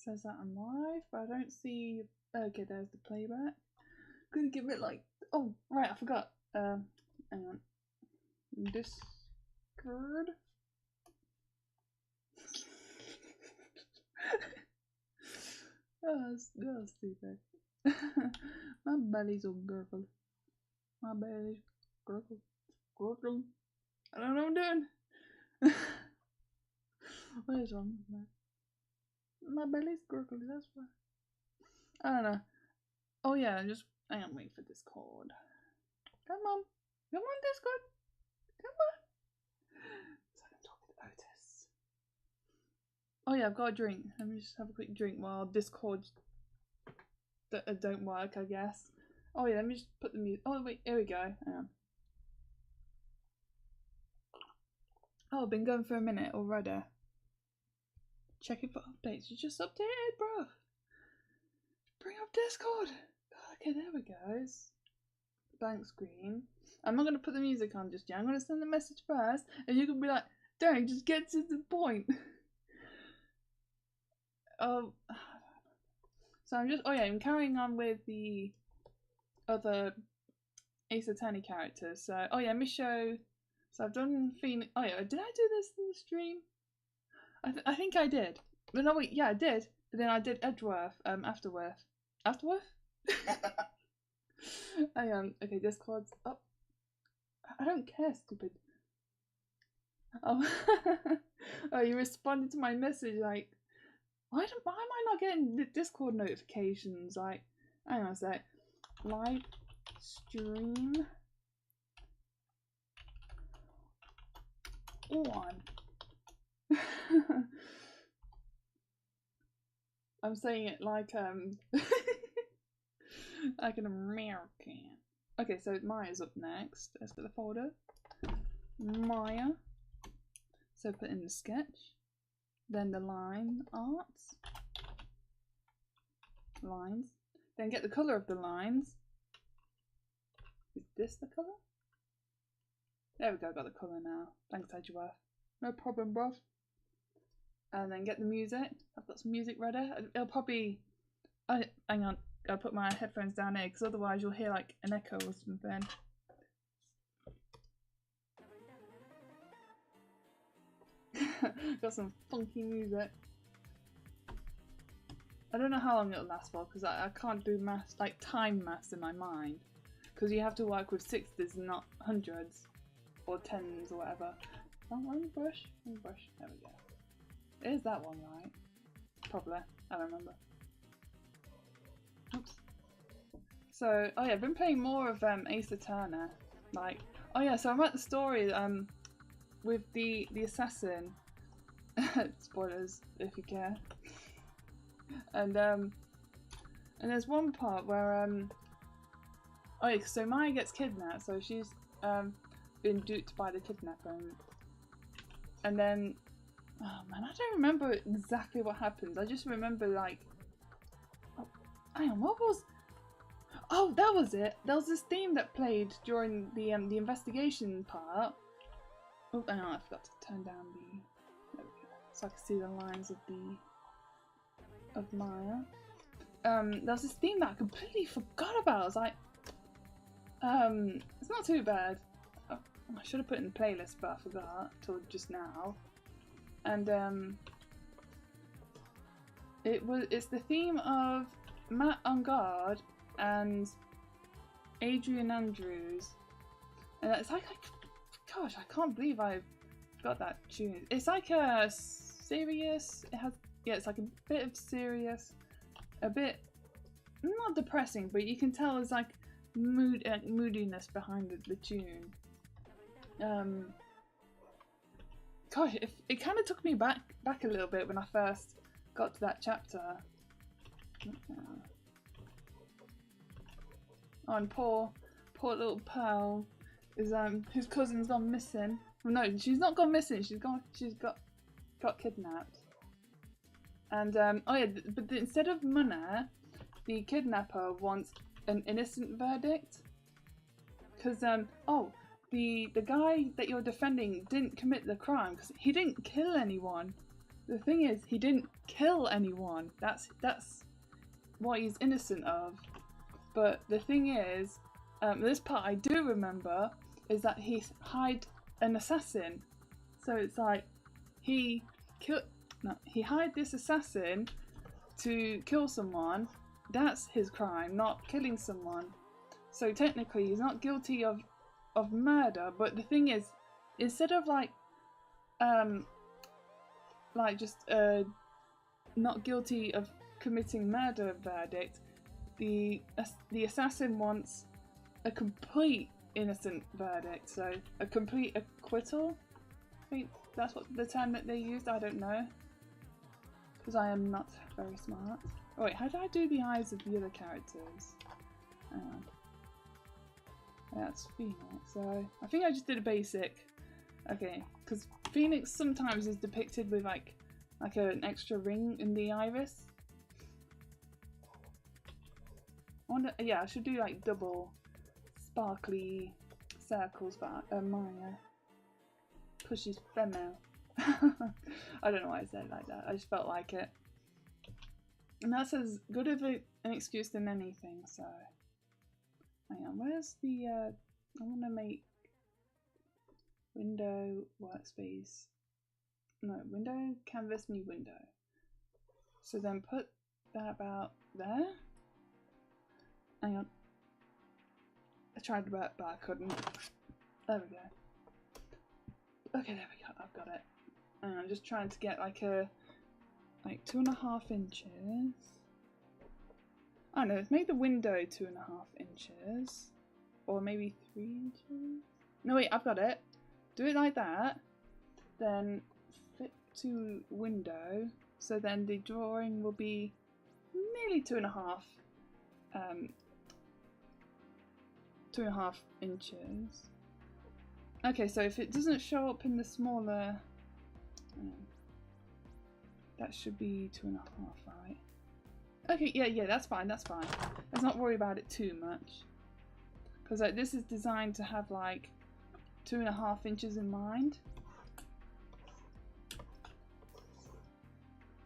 says that I'm live, but I don't see. Okay, there's the playback. Gonna give it like. Oh, right, I forgot. Hang on. Discord. Oh, that's stupid. My belly's all gurgled. My belly's gurgled. Gurgled. I don't know what I'm doing. What is wrong with that? My belly's gurgled, that's why. I don't know. Oh yeah, just hang on, wait for Discord. Come on. Come on, Discord. Come on. So I can talk with Otis. Oh yeah, I've got a drink. Let me just have a quick drink while Discord don't work, I guess. Oh yeah, let me just put the music. Oh wait, here we go. Hang on. Oh, I've been going for a minute already. Checking for updates. You just updated, bro. Bring up Discord. Okay, there we go. Blank screen. I'm not going to put the music on just yet. I'm going to send the message first, and you can be like, dang, just get to the point. So I'm just, oh yeah, I'm carrying on with the other Ace Attorney characters. So, oh yeah, let me show. So I've done Phoenix. Oh yeah, did I do this in the stream? I think I did. But no, wait, yeah, I did. But then I did Edgeworth, Afterworth. Afterworth? Hang on. Okay, Discord's up. I don't care, stupid. Oh, oh, you responded to my message like, why am I not getting the Discord notifications? Like, hang on a sec. Live stream on. I'm saying it like like an American. Okay, so Maya's up next. Let's get the folder. Maya. So put in the sketch. Then the line arts. Lines. Then get the colour of the lines. Is this the colour? There we go, got the colour now. Thanks, Edgeworth. No problem, bruv. And then get the music. I've got some music ready. It'll probably. Hang on. I'll put my headphones down here because otherwise you'll hear like an echo or something. Got some funky music. I don't know how long it'll last for because I can't do maths, like time maths in my mind. Because you have to work with sixties and not hundreds or tens or whatever. Oh, one brush. There we go. Is that one right? Probably. I don't remember. Oops. So, oh yeah, I've been playing more of Ace Attorney. Like, oh yeah, so I'm at the story with the assassin. Spoilers if you care. And there's one part where oh yeah, so Maya gets kidnapped, so she's been duped by the kidnapper, and then oh man, I don't remember exactly what happens. I just remember like, oh, hang on, what was? Oh, that was it. There was this theme that played during the investigation part. Oh, hang on, I forgot to turn down the. There we go. So I can see the lines of Maya. There was this theme that I completely forgot about. I was like, it's not too bad. Oh, I should have put it in the playlist, but I forgot till just now. And it's the theme of Matt on Guard and Adrian Andrews, and it's like, gosh, I can't believe I forgot that tune. It's like a serious. It has, yeah, it's like a bit of serious, a bit not depressing, but you can tell there's like moodiness behind the tune. Gosh, it kind of took me back a little bit when I first got to that chapter. Oh, and poor little Pearl is whose cousin's gone missing. Well, no, she's not gone missing. She's got kidnapped. And oh yeah, but instead of money, the kidnapper wants an innocent verdict. Because oh, the guy that you're defending didn't commit the crime because he didn't kill anyone. the thing is, he didn't kill anyone. That's what he's innocent of. But the thing is, this part I do remember is that he hired an assassin. So it's like he hired this assassin to kill someone. That's his crime, not killing someone. So technically, he's not guilty of murder. But the thing is, instead of like just not guilty of committing murder verdict, the assassin wants a complete innocent verdict, so a complete acquittal. I think that's what the term that they used. I don't know, because I am not very smart. Oh wait, how did I do the eyes of the other characters? That's Phoenix. So I think I just did a basic. Okay, because Phoenix sometimes is depicted with like an extra ring in the iris. Yeah, I should do like double sparkly circles for Maya. Because she's female. I don't know why I said it like that. I just felt like it. And that's as good of an excuse than anything, so. Hang on, where's the I wanna make window workspace. No, window, canvas me window. So then put that about there. Hang on. I tried that, but I couldn't. There we go. Okay, there we go. I've got it. And I'm just trying to get like 2.5 inches. I don't know, let's make the window 2.5 inches. Or maybe 3 inches? No wait, I've got it. Do it like that. Then flip to window. So then the drawing will be nearly 2.5 inches. Okay, so if it doesn't show up in the smaller, that should be 2.5, right? Okay, yeah, that's fine, that's fine. Let's not worry about it too much. Because like, this is designed to have like 2.5 inches in mind.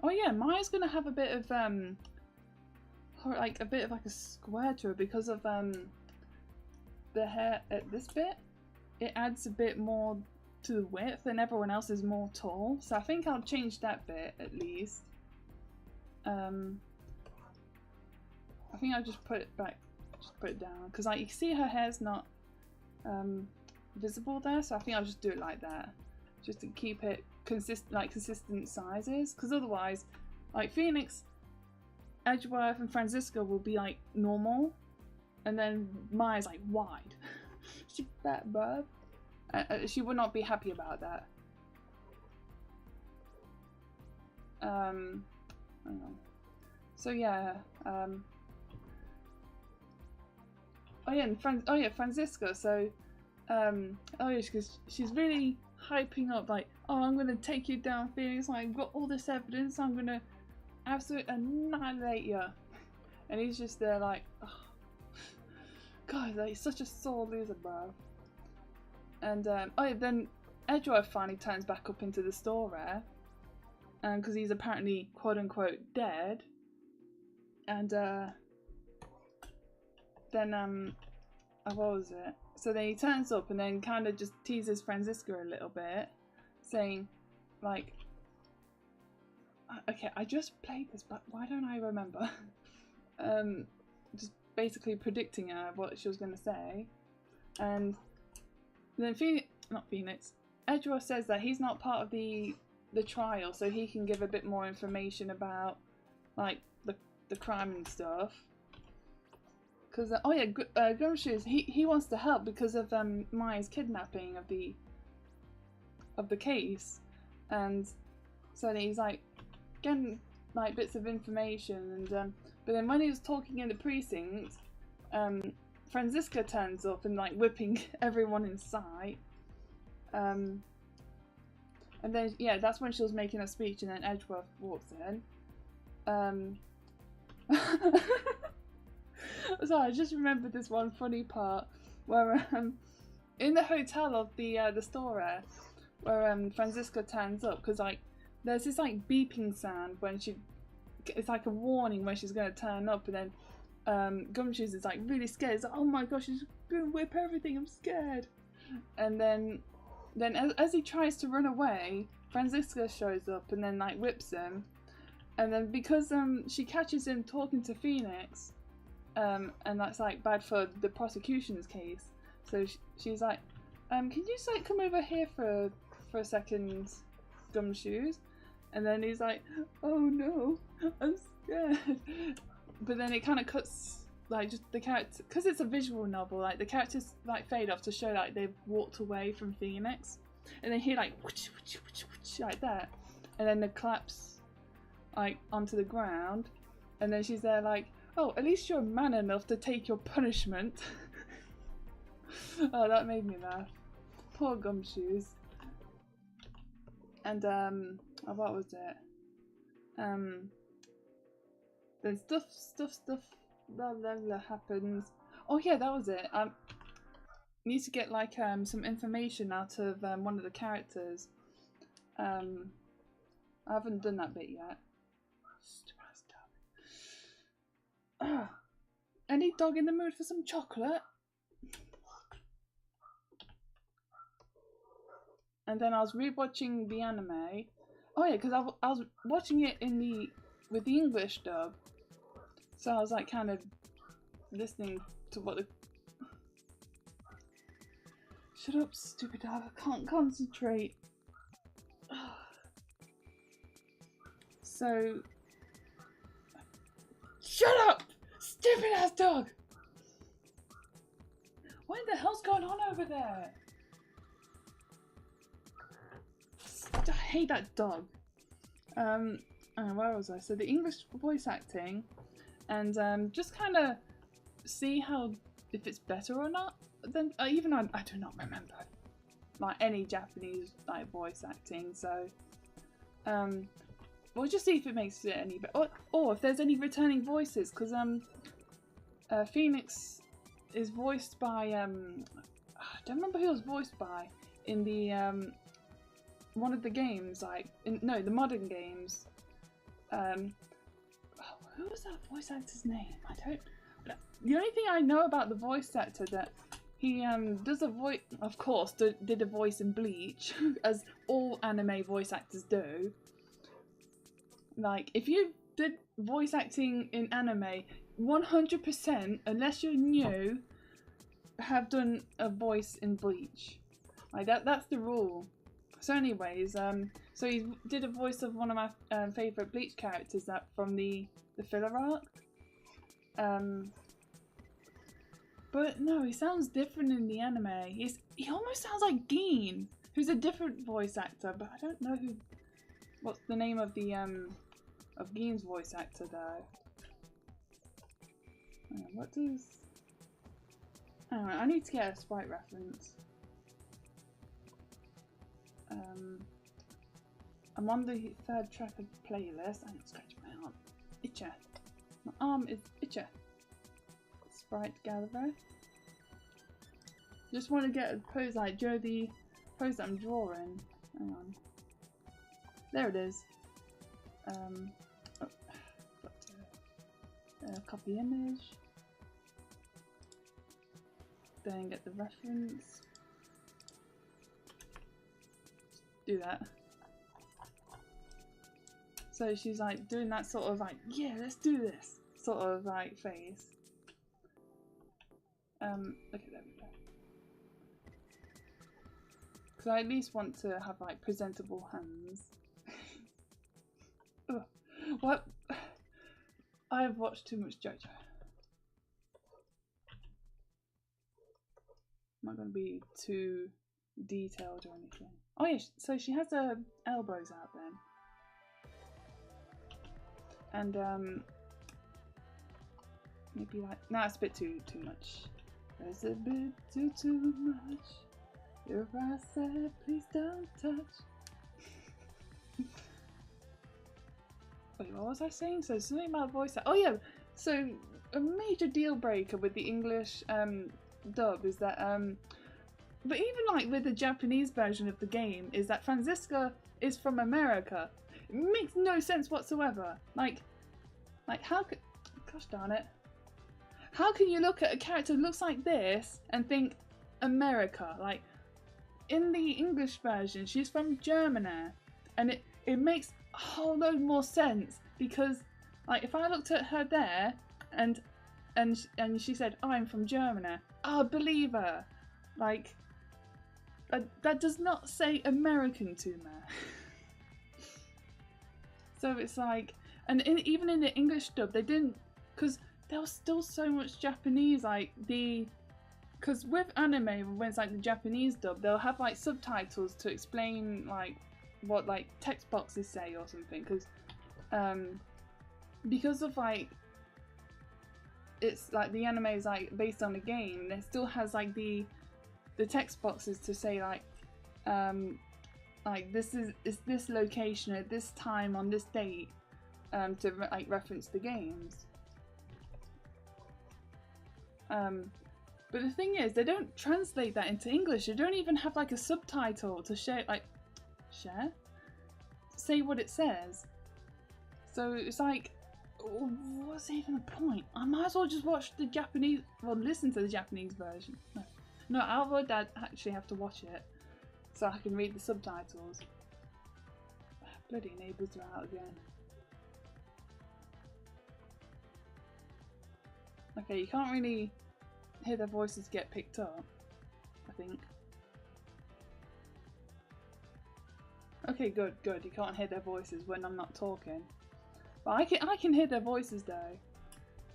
Oh yeah, Maya's gonna have a bit of like a square to her because of the hair at this bit. It adds a bit more to the width and everyone else is more tall. So I think I'll change that bit at least. I think I'll just put it back, just put it down. Because like you can see her hair's not visible there, so I think I'll just do it like that. Just to keep it consistent sizes. Because otherwise, like Phoenix, Edgeworth and Franziska will be like normal. And then Maya's like wide. She's fat, bruv. She would not be happy about that. Hang on. So yeah. Oh yeah, Franziska. So oh yeah, because she's really hyping up, like, oh, I'm gonna take you down, Phoenix. Like, I've got all this evidence. I'm gonna absolutely annihilate you. And he's just there, like, oh, God, like, such a sore loser, bro. And oh yeah, then Edgeworth finally turns back up into the store there, because he's apparently quote unquote dead. And then what was it? So then he turns up and then kind of just teases Franziska a little bit, saying, like, okay, I just played this, but why don't I remember? Just basically predicting her what she was going to say. And then Edgeworth says that he's not part of the trial, so he can give a bit more information about, like, the crime and stuff. Because oh yeah, Gumshoes, he wants to help because of Maya's kidnapping of the case, and so then he's like getting like bits of information, and but then when he was talking in the precinct, Franziska turns up and like whipping everyone in sight, and then yeah, that's when she was making a speech, and then Edgeworth walks in. So I just remembered this one funny part where in the hotel of the store where Franziska turns up, because like there's this like beeping sound when it's like a warning when she's going to turn up, and then Gumshoes is like really scared. It's like, oh my gosh, she's gonna whip everything, I'm scared. And then as he tries to run away, Franziska shows up and then like whips him. And then because she catches him talking to Phoenix, and that's like bad for the prosecution's case, so she's like, can you just like come over here for a second, Gumshoes? And then he's like, oh no, I'm scared. But then it kind of cuts, like, just the character, because it's a visual novel, like the characters like fade off to show like they've walked away from Phoenix, and then hear like whoosh, whoosh, whoosh, whoosh, like that, and then the collapse like onto the ground, and then she's there like, oh, at least you're man enough to take your punishment. Oh, that made me laugh. Poor Gumshoes. And oh, what was it? Then stuff blah blah blah happens. Oh yeah, that was it. Need to get like some information out of one of the characters. I haven't done that bit yet. Stupid ass dog. Any dog in the mood for some chocolate? And then I was rewatching the anime. Oh yeah, because I was watching it with the English dub. So I was like kind of listening to what the... Shut up, stupid dog, I can't concentrate. So... Shut up! Stupid ass dog! What the hell's going on over there? I hate that dog. Where was I? So the English voice acting, and just kind of see if it's better or not. Then I do not remember like any Japanese like voice acting. So we'll just see if it makes it any better, or if there's any returning voices, because Phoenix is voiced by I don't remember who it was voiced by in the one of the games, like the modern games. Who was that voice actor's name? The only thing I know about the voice actor that he does a voice, of course, did a voice in Bleach, as all anime voice actors do. Like, if you did voice acting in anime, 100%, unless you're new, have done a voice in Bleach. Like that's the rule. So anyways, so he did a voice of one of my favourite Bleach characters from the filler arc. But no, he sounds different in the anime. He almost sounds like Geen, who's a different voice actor, but I don't know what's the name of the of Geen's voice actor though. What does... I need to get a sprite reference. I'm on the third track of the playlist. I need to scratch my arm. Itcher. My arm is itcher. Sprite Gallivant. Just want to get a pose like the pose that I'm drawing. Hang on. There it is. Got to copy image. Then get the reference. Do that. So she's like doing that sort of like, yeah, let's do this sort of like face. Okay, there we go. Because I at least want to have like presentable hands. Ugh. What? I have watched too much JoJo. I'm not going to be too detailed or anything. Oh yeah, so she has her elbows out then. And maybe like, no, it's a bit too much. There's a bit too much. If I said please don't touch. Wait, what was I saying? So something about voice. Oh yeah, so a major deal breaker with the English dub is that but even like with the Japanese version of the game is that Franziska is from America. It makes no sense whatsoever. Like how could, gosh darn it. How can you look at a character who looks like this and think America? Like, in the English version, she's from Germany, and it makes a whole load more sense because, like, if I looked at her there and she said, oh, I'm from Germany, I'll believe her. Like, that does not say American to me. So it's like, and even in the English dub, they didn't, because there was still so much Japanese, like because with anime, when it's like the Japanese dub, they'll have like subtitles to explain like what like text boxes say or something, because of like, it's like the anime is like based on the game, it still has like the text boxes to say like this is this location at this time on this date, to like reference the games. But the thing is, they don't translate that into English. They don't even have like a subtitle to say what it says. So it's like, what's even the point? I might as well just watch the Japanese, well, listen to the Japanese version. No, I would actually have to watch it so I can read the subtitles. Bloody neighbours are out again. Okay, you can't really hear their voices get picked up, I think. Okay, good. You can't hear their voices when I'm not talking. But I can hear their voices though,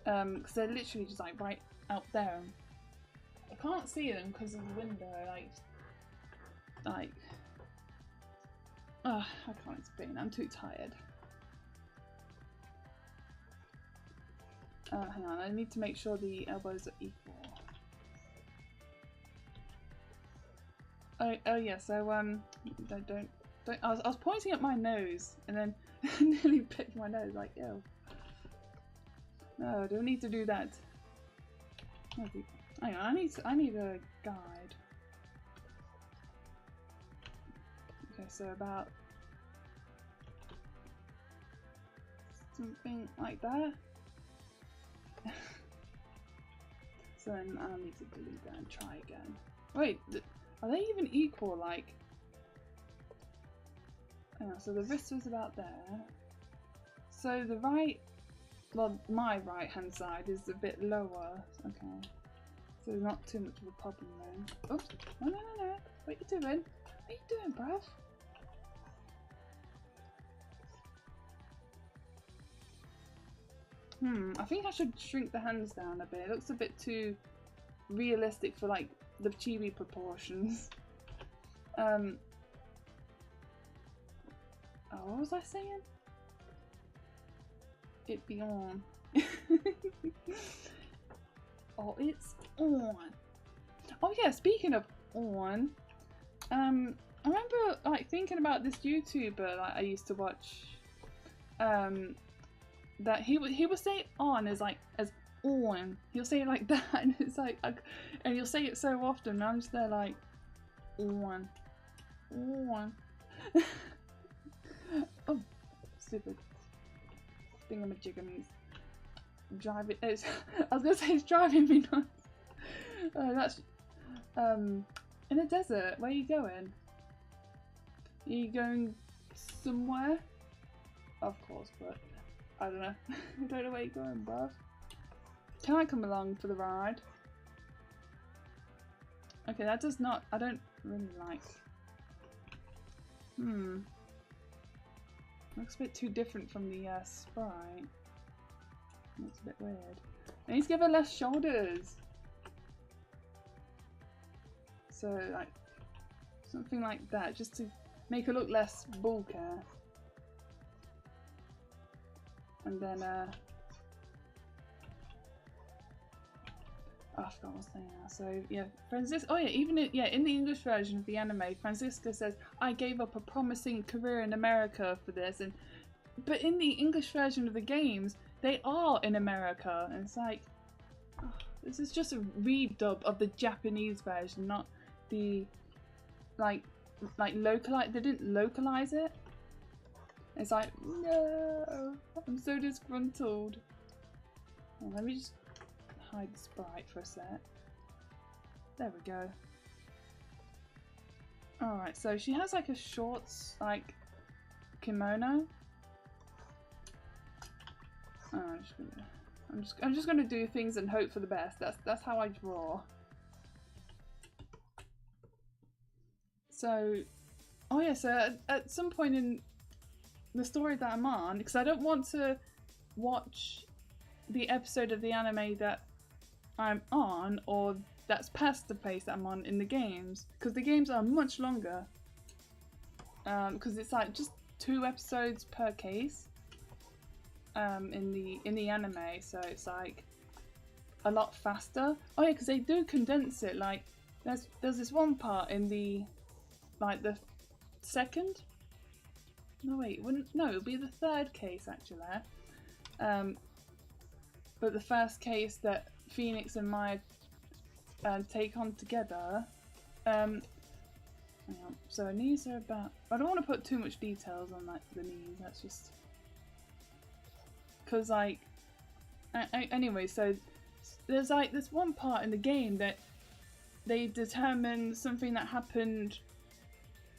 because they're literally just like right out there. I can't see them because of the window. I can't explain. I'm too tired. Hang on, I need to make sure the elbows are equal. Oh yeah, so don't. I was pointing at my nose and then nearly picked my nose, like, ew. No, I don't need to do that. Hang on, I need a guide. Okay, so about something like that. So then I'll need to delete that and try again. Wait, are they even equal? Like, hang on, so the wrist was about there. So the right, well, my right hand side is a bit lower. Okay, so not too much of a problem then. Oops, no. What are you doing? What are you doing, bruv? I think I should shrink the hands down a bit. It looks a bit too realistic for like the chibi proportions. Oh, what was I saying? It be on. Oh, it's on. Oh yeah, speaking of on, I remember like thinking about this YouTuber like I used to watch, that he would say on as like as on. He'll say it like that, and it's like, and he'll say it so often. And I'm just there like on. Oh, stupid thingamajiggamies. Driving. I was gonna say it's driving me nuts. That's in a desert. Where are you going? Are you going somewhere? Of course, but I don't know. I don't know where you're going, bruv. Can I come along for the ride? Okay, that does not. I don't really like. Looks a bit too different from the sprite. Looks a bit weird. I need to give her less shoulders. So, like, something like that, just to make her look less bulky. And then, oh, I forgot what I was saying now. So, yeah, Francisca. Oh, yeah, even in the English version of the anime, Francisca says, I gave up a promising career in America for this. But in the English version of the games, they are in America. And it's like, oh, this is just a redub of the Japanese version, not the, like localize. They didn't localize it. It's like, no, I'm so disgruntled. Oh, let me just hide the sprite for a sec. There we go. Alright, so she has like a shorts, like, kimono. Oh, I'm just gonna do things and hope for the best. That's how I draw. So, oh yeah, so at some point in the story that I'm on, because I don't want to watch the episode of the anime that I'm on, or that's past the place that I'm on in the games, because the games are much longer. Because it's like just 2 episodes per case. In the anime, so it's like a lot faster. Oh yeah, because they do condense it. Like there's this one part in the the second. No wait, no, it'll be the 3rd case actually. But the first case that Phoenix and Maya take on together. Hang on. So her knees are about. I don't want to put too much details on like the knees. That's just. Because like anyway, so there's like this one part in the game that they determine something that happened,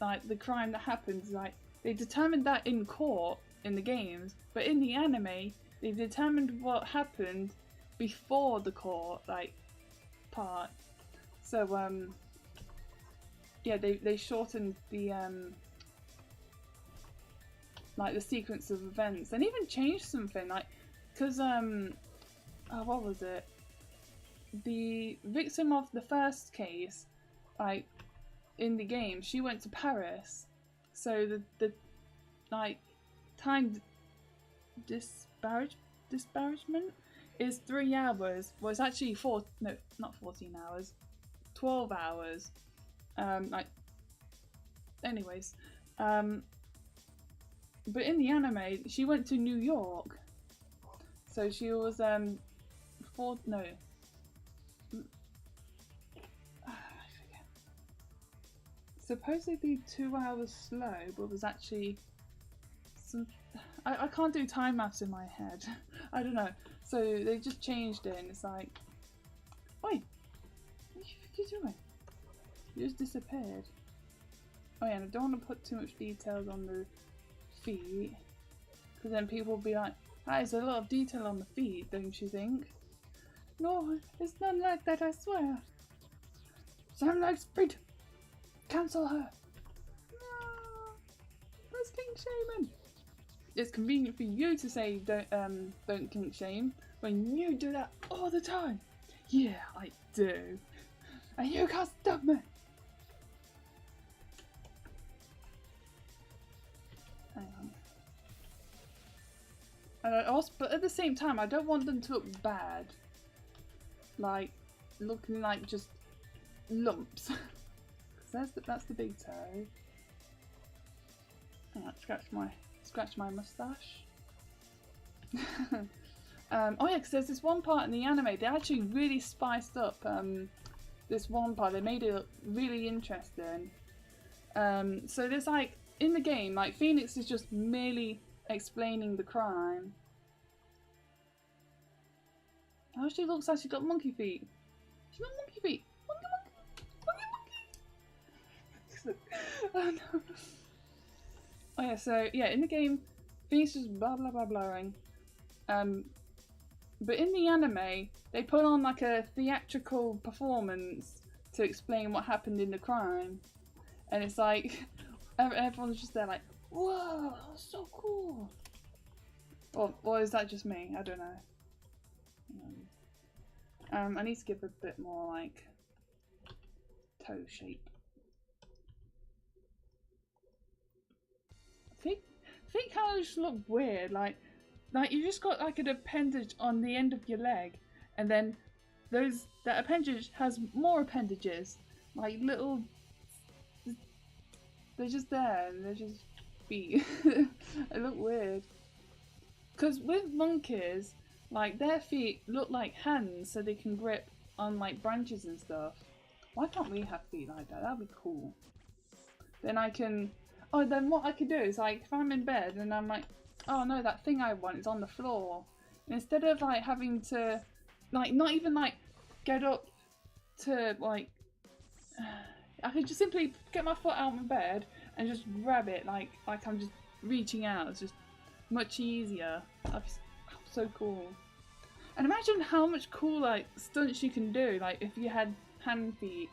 like the crime that happened, like they determined that in court in the games, but in the anime they determined what happened before the court like part. So yeah, they shortened the like the sequence of events, and even changed something, like, because oh, what was it? The victim of the first case, like, in the game, she went to Paris, so the like time disparagement is 3 hours. Well, it's actually not 14 hours, 12 hours. Like, anyways, but in the anime, she went to New York, so she was I forget. Supposedly 2 hours slow, but was actually some. I can't do time maths in my head. I don't know. So they just changed it, and it's like, wait, what are you doing? You just disappeared. Oh yeah, and I don't want to put too much details on the feet, because then people will be like, there's a lot of detail on the feet, don't you think? No, it's not like that, I swear. Sound like Sprit. Cancel her. No, that's kink shaming. It's convenient for you to say don't kink shame when you do that all the time. Yeah, I do. And you can't stop me. Hang on. And I also, but at the same time, I don't want them to look bad. Like, looking like just lumps. That's the big toe. Hang on, scratch my mustache. Oh yeah, because there's this one part in the anime, they actually really spiced up this one part. They made it look really interesting. So there's like, in the game, like Phoenix is just merely explaining the crime. Oh, she looks like she's got monkey feet. She's got monkey feet. Monkey. Oh no. Oh yeah, so yeah, in the game, Phoenix is blah blah blah blahing. But in the anime, they put on like a theatrical performance to explain what happened in the crime, and it's like everyone's just there like, whoa, that was so cool. Or is that just me? I don't know. I need to give a bit more like toe shape. Feet kind of just look weird, like you just got like an appendage on the end of your leg, and then that appendage has more appendages, like little. They're just there, and they're just feet. They look weird. Because with monkeys, like their feet look like hands, so they can grip on like branches and stuff. Why can't we have feet like that? That'd be cool. Then I can. oh, then what I could do is like if I'm in bed and I'm like, oh no, that thing I want is on the floor. And instead of like having to, like, not even like get up to like, I could just simply get my foot out of my bed and just grab it like I'm just reaching out. It's just much easier. That's so cool. And imagine how much cool like stunts you can do. Like if you had hand feet,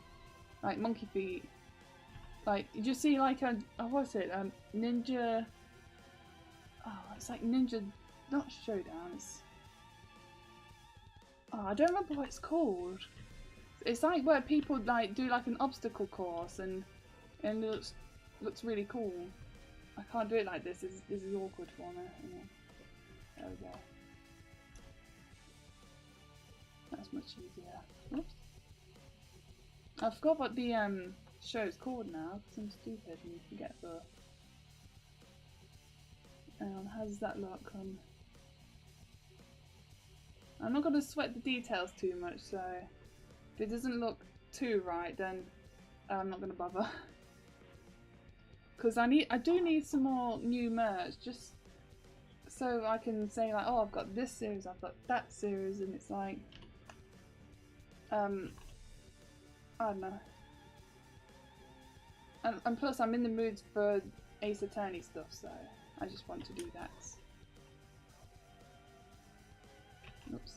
like monkey feet. Like you just see like a what's it? Ninja. Oh, it's like Ninja, not Showdown. It's I don't remember what it's called. It's like where people like do like an obstacle course and it looks really cool. I can't do it like this. This is awkward for me. There we go. That's much easier. Oops. I forgot what the show's called now because I'm stupid and forget the. How does that look? I'm not going to sweat the details too much, so if it doesn't look too right, then I'm not going to bother. Because I do need some more new merch, just so I can say like, oh, I've got this series, I've got that series, and it's like, I don't know. And plus, I'm in the mood for Ace Attorney stuff, so I just want to do that. Oops.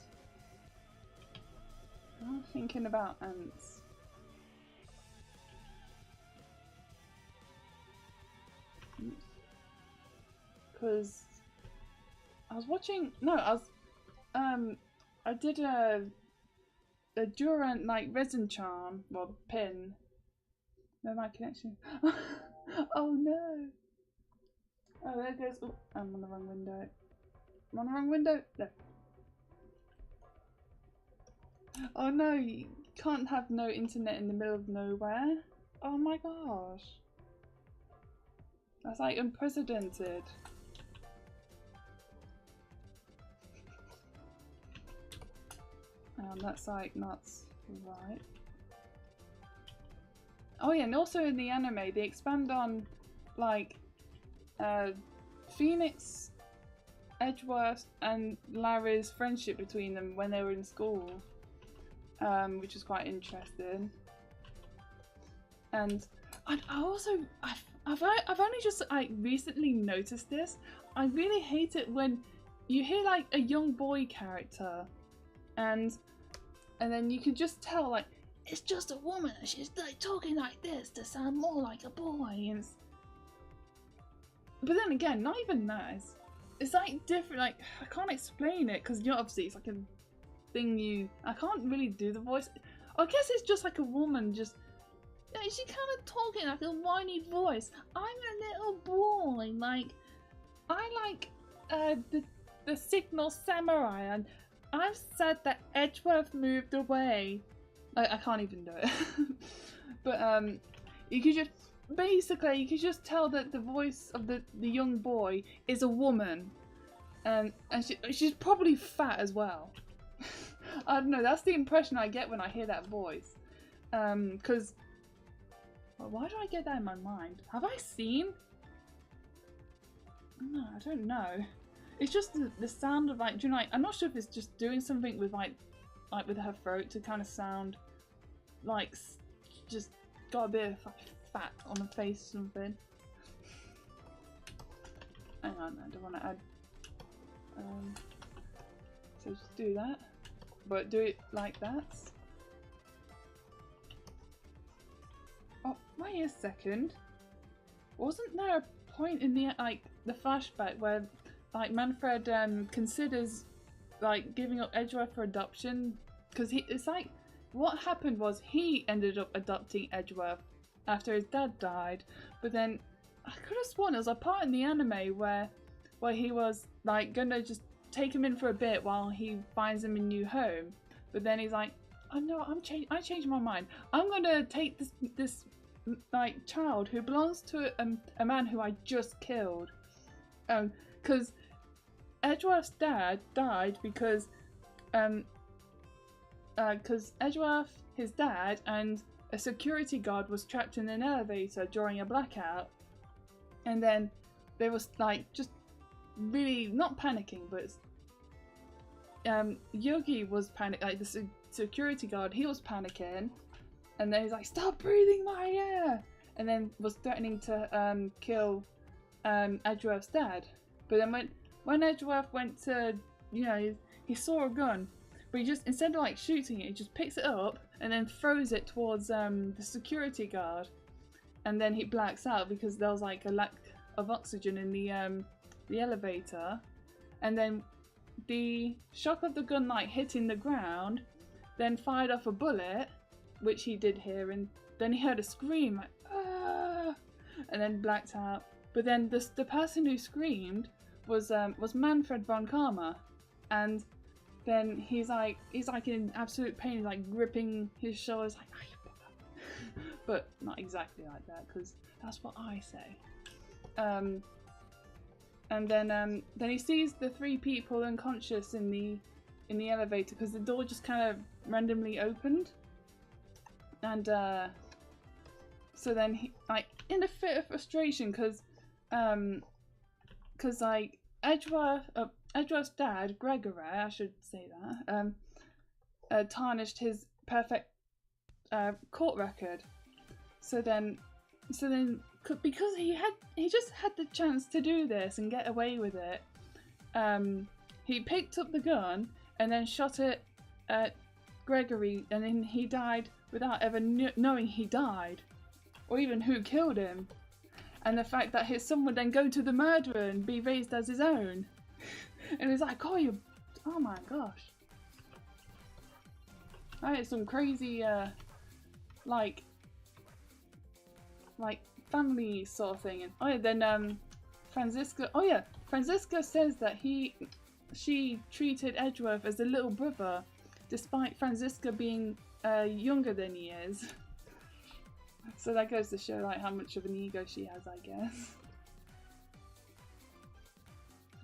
I'm thinking about ants. Because I was watching. No, I did a Durant like resin charm, well pin. No, my connection. Oh no. Oh, there goes. Oh, I'm on the wrong window. I'm on the wrong window. No. Oh no, you can't have no internet in the middle of nowhere. Oh my gosh. That's like unprecedented. That's like nuts. Right. Oh yeah, and also in the anime they expand on like Phoenix, Edgeworth and Larry's friendship between them when they were in school. Which is quite interesting. And I also I've only just recently noticed this. I really hate it when you hear like a young boy character, and then you can just tell like it's just a woman. She's like talking like this to sound more like a boy. But then again, not even that. It's like different. Like I can't explain it because obviously it's like a thing I can't really do the voice. I guess it's just like a woman just she kind of talking like a whiny voice. I'm a little boy, like I like the Signal Samurai, and I've said that Edgeworth moved away. I can't even do it. But you could just basically you could just tell that the voice of the young boy is a woman, and she's probably fat as well. I don't know, that's the impression I get when I hear that voice. Because why do I get that in my mind? Have I seen? No, I don't know. It's just the sound of like, do you know, like, I'm not sure if it's just doing something with like with her throat to kind of sound like just got a bit of like fat on her face or something. Hang on, I don't want to add. So just do that. But do it like that. Oh, wait a second. Wasn't there a point in the the flashback where like Manfred considers like giving up Edgeworth for adoption? Because it's like what happened was he ended up adopting Edgeworth after his dad died. But then I could have sworn there was a part in the anime where he was like gonna just take him in for a bit while he finds him a new home, but then he's like, oh no, I changed my mind. I'm gonna take this like child who belongs to a man who I just killed, because Edgeworth's dad died because Edgeworth, his dad, and a security guard was trapped in an elevator during a blackout, And then they was like just really not panicking, but Yogi was like the security guard, he was panicking, and then he's like, stop breathing my air, and then was threatening to kill Edgeworth's dad. But then when Edgeworth went to, you know, he saw a gun, but he just, instead of like shooting it, he just picks it up and then throws it towards the security guard, and then he blacks out because there was like a lack of oxygen in the elevator, and then the shock of the gun like hitting the ground then fired off a bullet, which he did hear, and then he heard a scream like ah, and then blacked out. But then the person who screamed was Manfred von Karma, and then he's like in absolute pain, he's like gripping his shoulders like but not exactly like that, because that's what I say. And then he sees the three people unconscious in the elevator because the door just kind of randomly opened, and so then he, like, in a fit of frustration, because like Edgeworth's dad, Gregory, I should say that, tarnished his perfect court record. So then because he just had the chance to do this and get away with it, he picked up the gun and then shot it at Gregory, and then he died without ever knowing he died, or even who killed him. And the fact that his son would then go to the murderer and be raised as his own. And it's like, oh my gosh. That is some crazy, like family sort of thing. And oh yeah, then Franziska says that she treated Edgeworth as a little brother, despite Franziska being younger than he is. So that goes to show like how much of an ego she has, I guess.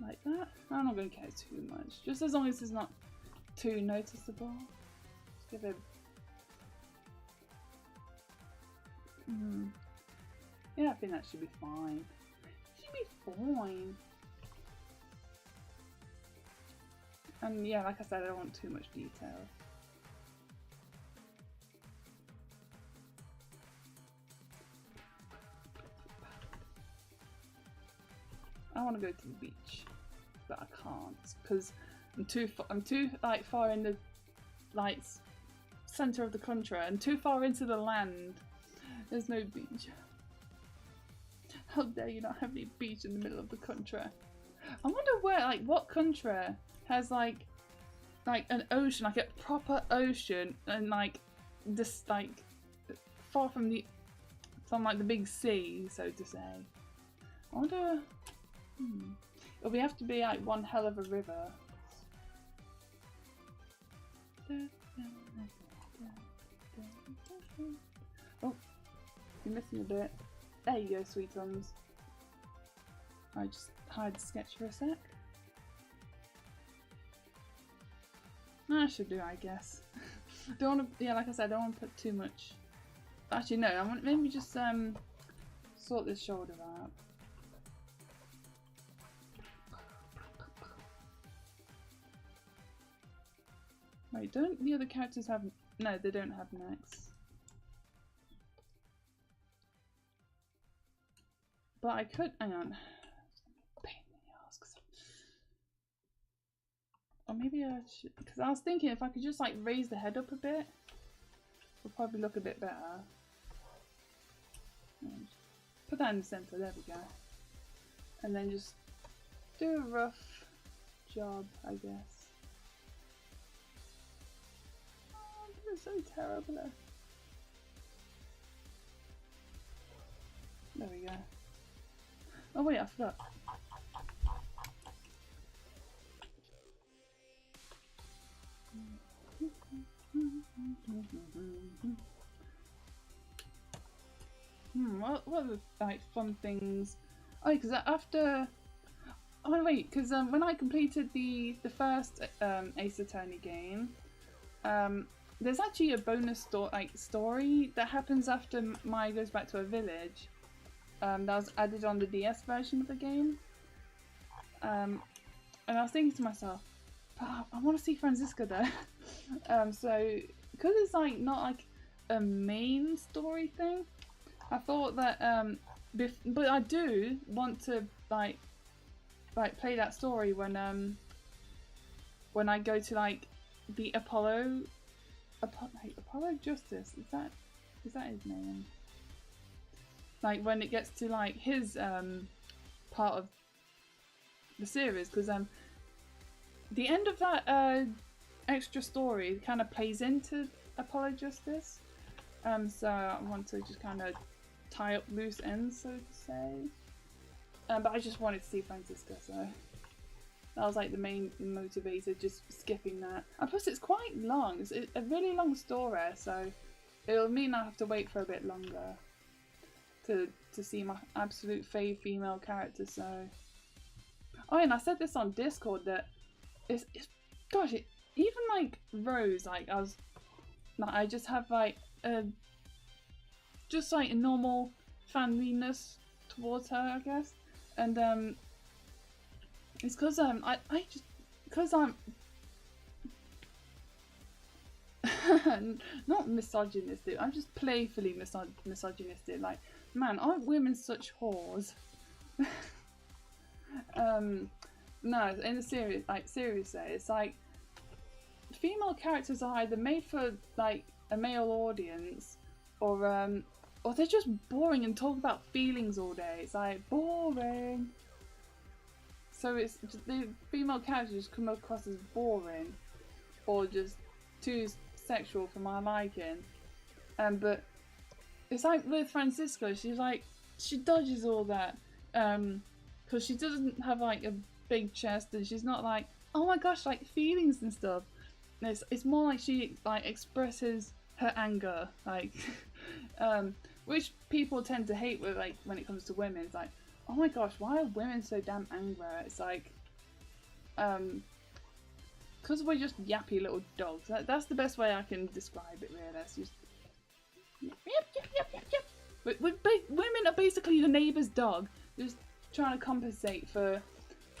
Like that. I'm not going to care too much, just as long as it's not too noticeable. Just give it. Yeah, I think that should be fine. Should be fine. And yeah, like I said, I don't want too much detail. I want to go to the beach, but I can't because I'm too like far in the like center of the country and too far into the land. There's no beach. How dare you not have any beach in the middle of the country? I wonder where, like, what country has like an ocean, like a proper ocean, and like this like far from like the big sea, so to say. I wonder. It would have to be like one hell of a river. Oh, you're missing a bit. There you go, sweet thumbs. I just hide the sketch for a sec. I should do, I guess. Don't want to. Yeah, like I said, I don't want to put too much. Actually, no. I want maybe just sort this shoulder out. Wait, don't the other characters have... No, they don't have necks. But I could... Hang on. Pain in the ass. Or maybe I should... Because I was thinking if I could just like raise the head up a bit, it would probably look a bit better. Put that in the center, there we go. And then just do a rough job, I guess. So terrible. There we go. Oh wait, I forgot. What are the like fun things? Oh, because after. Oh wait, because when I completed the first Ace Attorney game, there's actually a bonus story that happens after Maya goes back to her village, that was added on the DS version of the game. And I was thinking to myself, but I want to see Franziska there. So because it's like not like a main story thing, I thought that but I do want to like play that story when I go to like the Apollo Justice, is that his name? Like when it gets to like his part of the series, because the end of that extra story kind of plays into Apollo Justice. So I want to just kind of tie up loose ends, so to say. But I just wanted to see Franziska, so that was like the main motivator, just skipping that. And plus it's quite long, it's a really long story, so it'll mean I have to wait for a bit longer to see my absolute fave female character, so... Oh, and I said this on Discord, that it's gosh, even like Rose, like I just have like just like a normal friendliness towards her, I guess. And it's because I'm not misogynistic, I'm just playfully misogynistic. Like, man, aren't women such whores? No, in the series, like seriously, it's like female characters are either made for like a male audience, or they're just boring and talk about feelings all day. It's like boring. So it's just, the female characters come across as boring, or just too sexual for my liking. But it's like with Franziska, she dodges all that. Because she doesn't have like a big chest, and she's not like, oh my gosh, like feelings and stuff. It's more like she like expresses her anger, like which people tend to hate with, like when it comes to women. It's like, oh my gosh, why are women so damn angry? It's like because we're just yappy little dogs. That's the best way I can describe it, really. It's just yep, yep, yep, yep, yep, yep. But women are basically the neighbour's dog, just trying to compensate for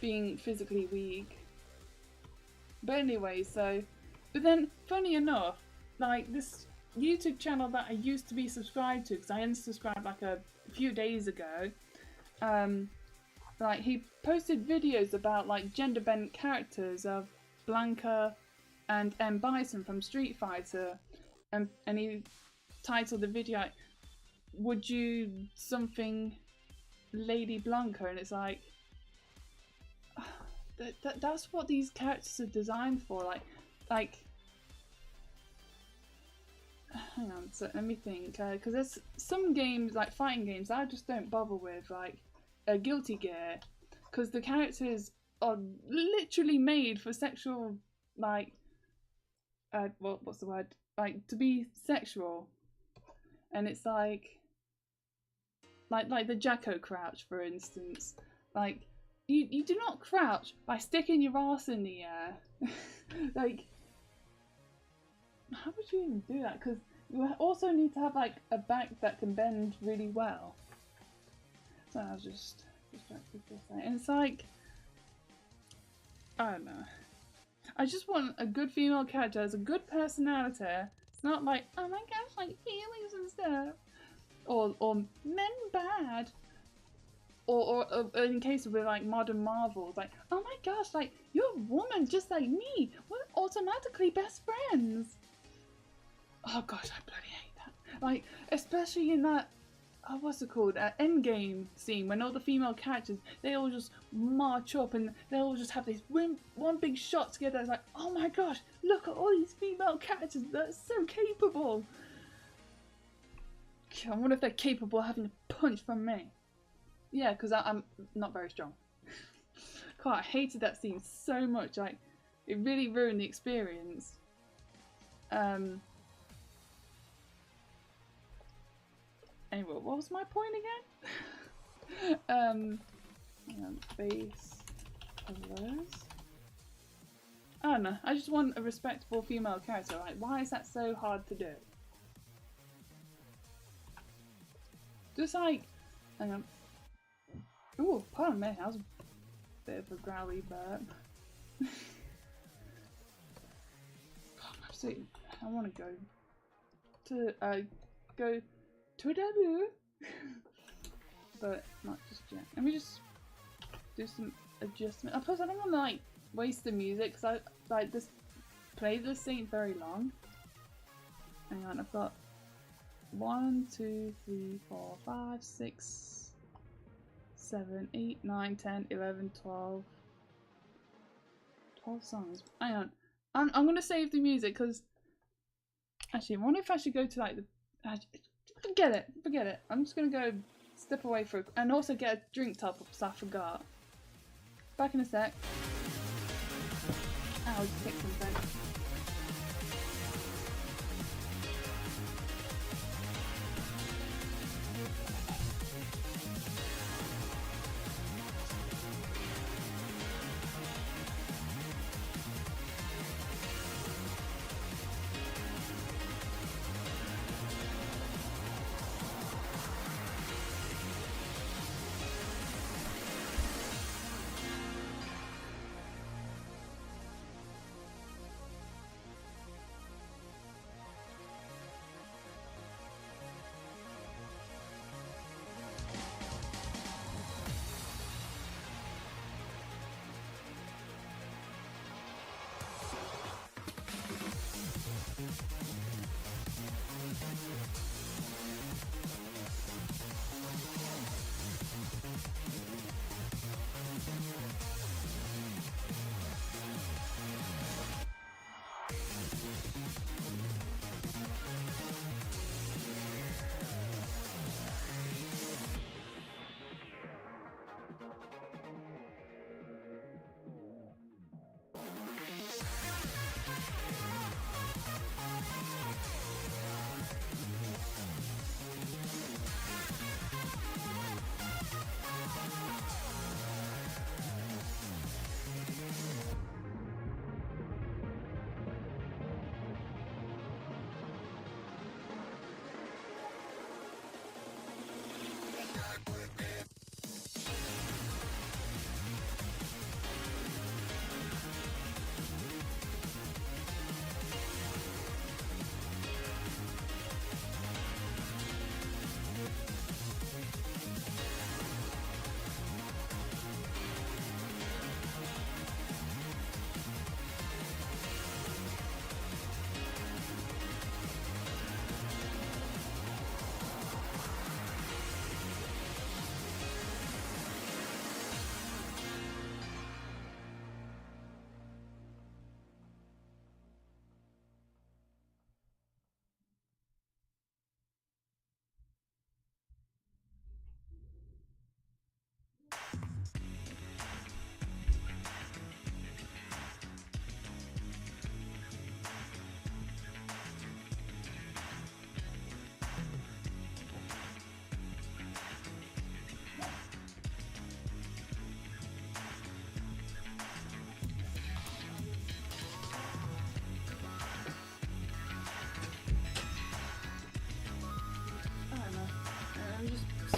being physically weak. But anyway, but then funny enough, like this YouTube channel that I used to be subscribed to, because I unsubscribed like a few days ago, like he posted videos about like gender bent characters of Blanca and M. Bison from Street Fighter, and he titled the video like, "Would you something Lady Blanca?" And it's like, that's what these characters are designed for. Like hang on, so let me think, because there's some games, like fighting games, I just don't bother with, like Guilty Gear, because the characters are literally made for sexual, like what's the word, like to be sexual. And it's like the Jacko crouch, for instance. Like, you do not crouch by sticking your ass in the air. Like, how would you even do that? Because you also need to have like a back that can bend really well. So I was just distracted for a second. And it's like, I don't know. I just want a good female character who has a good personality. It's not like, oh my gosh, like feelings and stuff. Or men bad. Or in case of like modern Marvels, like, oh my gosh, like you're a woman just like me. We're automatically best friends. Oh gosh, I bloody hate that. Like, especially in that, what's it called? Endgame scene when all the female characters, they all just march up and they all just have this one big shot together. It's like, oh my gosh, look at all these female characters. They're so capable. I wonder if they're capable of having a punch from me. Yeah, because I'm not very strong. God, I hated that scene so much. Like, it really ruined the experience. Anyway, what was my point again? Base colors. I don't know. I just want a respectable female character. Like, why is that so hard to do? Just like, Hang on. Ooh, pardon me, that was a bit of a growly burp. Absolutely, I want to go to a debut, but not just yet. Let me just do some adjustment. Plus, I don't want to like waste the music because I like this playlist ain't very long. Hang on, I've got 1, 2, 3, 4, 5, 6, 7, 8, 9, 10, 11, 12. 12 songs. Hang on. I'm gonna save the music because actually I wonder if I should go to like the forget it. I'm just gonna go step away for and also get a drink top up because I forgot. Back in a sec. I'll just pick something.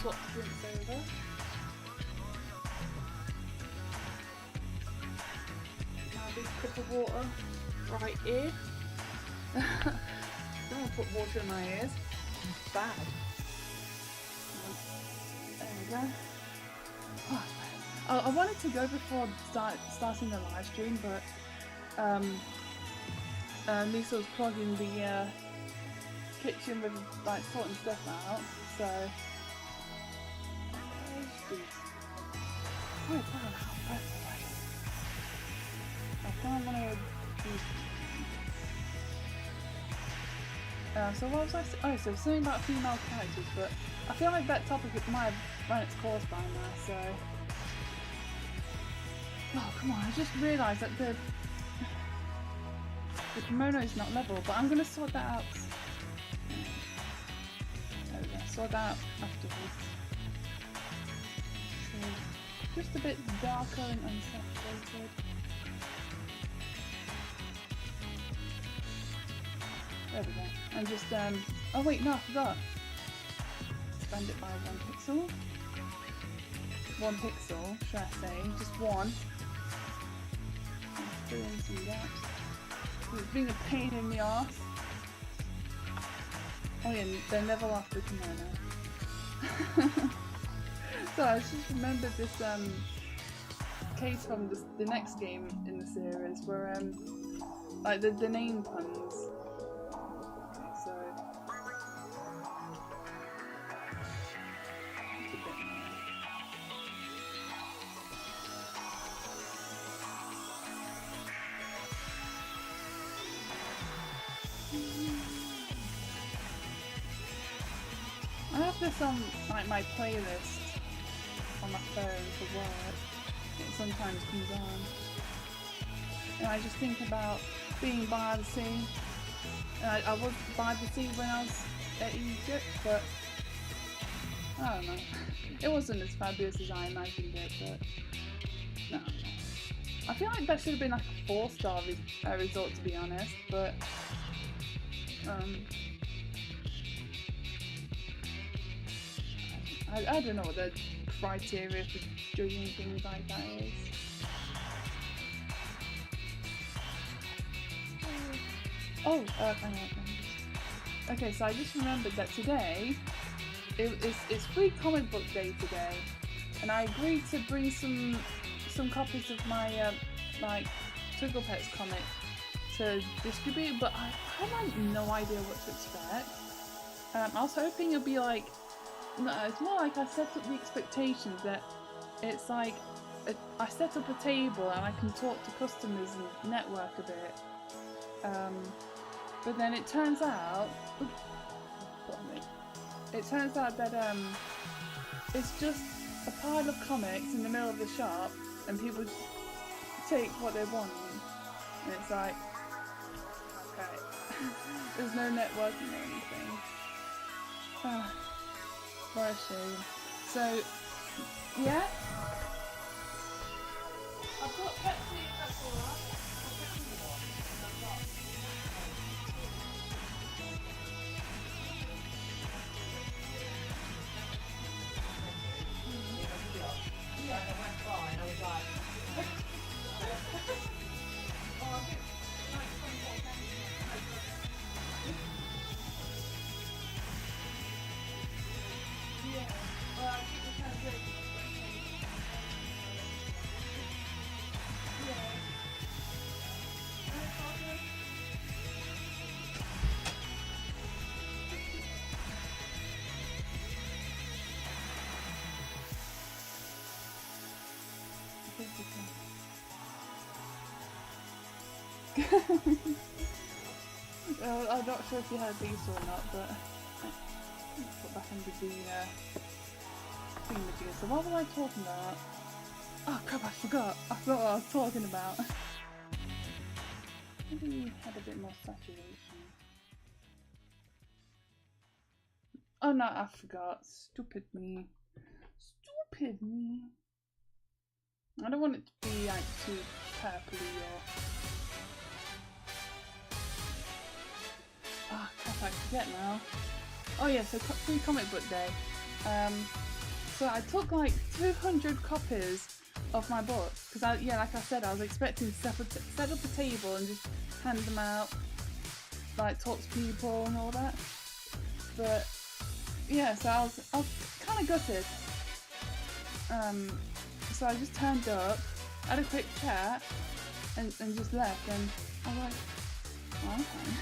Swap drinks over. Now a big cup of water right here. Don't want to put water in my ears. It's bad. There we go. Oh, I wanted to go before starting the live stream, but Lisa was plugging the kitchen with like sorting stuff out, so. Oh, wow, how perfect. I kind of want to do so what was I saying? Oh, so something about female characters, but I feel like that topic might have run its course by now, so... Oh, come on, I just realised that the kimono is not level, but I'm going to sort that out. There we go, sort that out afterwards. Just a bit darker and unsaturated. There we go. And just, oh wait, no, I forgot. Expand it by 1 pixel. 1 pixel, should I say, just one. Fill in some gaps. It's being a pain in the arse. Oh yeah, they never laugh the kimono. So I just remembered this case from the next game in the series where like the name puns. Okay, so I have this on like my playlist on my phone for work. It sometimes comes on, and I just think about being by the sea. And I was by the sea when I was at Egypt, but I don't know. It wasn't as fabulous as I imagined it, but no. I feel like that should have been like a 4-star resort, to be honest, but I don't know what the criteria for judging things like that is. Oh, hang on. Okay, so I just remembered that today it's Free Comic Book Day today, and I agreed to bring some copies of my like Twinkle Pets comic to distribute, but I have like no idea what to expect. I was hoping it'd be like, no, it's more like I set up the expectations that it's like I set up a table and I can talk to customers and network a bit. But then it turns out, that it's just a pile of comics in the middle of the shop, and people just take what they want, and it's like, okay, there's no networking or anything. What a shame. So, yeah, I've got Pepsi, if that's alright. Yeah, I went by and I was like, oh, I think like 24 cents. Yeah, well, I think it's kind of good. Yeah. I'm not sure if you heard these or not, but let's put back into the thingamajigger. So what was I talking about? Oh crap, I forgot what I was talking about. Maybe we had a bit more saturation. Oh no, I forgot. Stupid me. Stupid me. I don't want it to be like too purpley or... Oh crap, I forget now. Oh yeah, so Free Comic Book Day. So I took like 200 copies of my books, because yeah, like I said, I was expecting to set up a table and just hand them out, like talk to people and all that. But yeah, so I was kind of gutted. So I just turned up, had a quick chat, and just left, and I was like, oh, okay.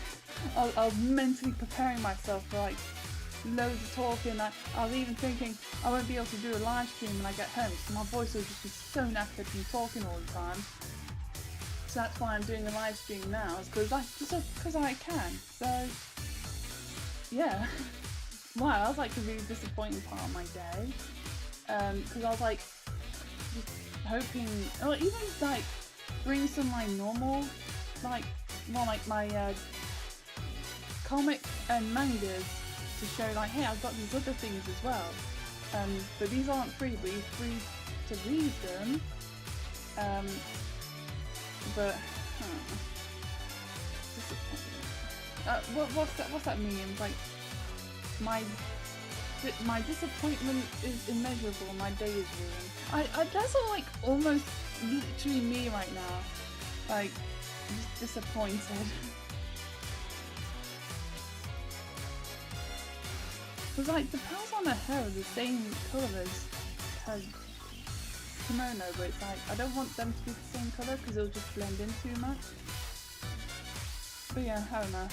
I was mentally preparing myself for like loads of talking. I was even thinking I won't be able to do a live stream when I get home, so my voice will just be so knackered from talking all the time. So that's why I'm doing a live stream now, because I can. So yeah, wow, that was like a really disappointing part of my day. Because I was like just hoping, or even like bring some like normal, like more like my comics and mangas to show like, hey, I've got these other things as well. But these aren't free, but you're free to read them. But disappointing. What's that mean? Like my my disappointment is immeasurable. My day is ruined. That's all, like almost literally me right now. Like, just disappointed. Cause like the pearls on her hair are the same colour as her kimono, but it's like I don't want them to be the same colour because it'll just blend in too much. But yeah, I don't know.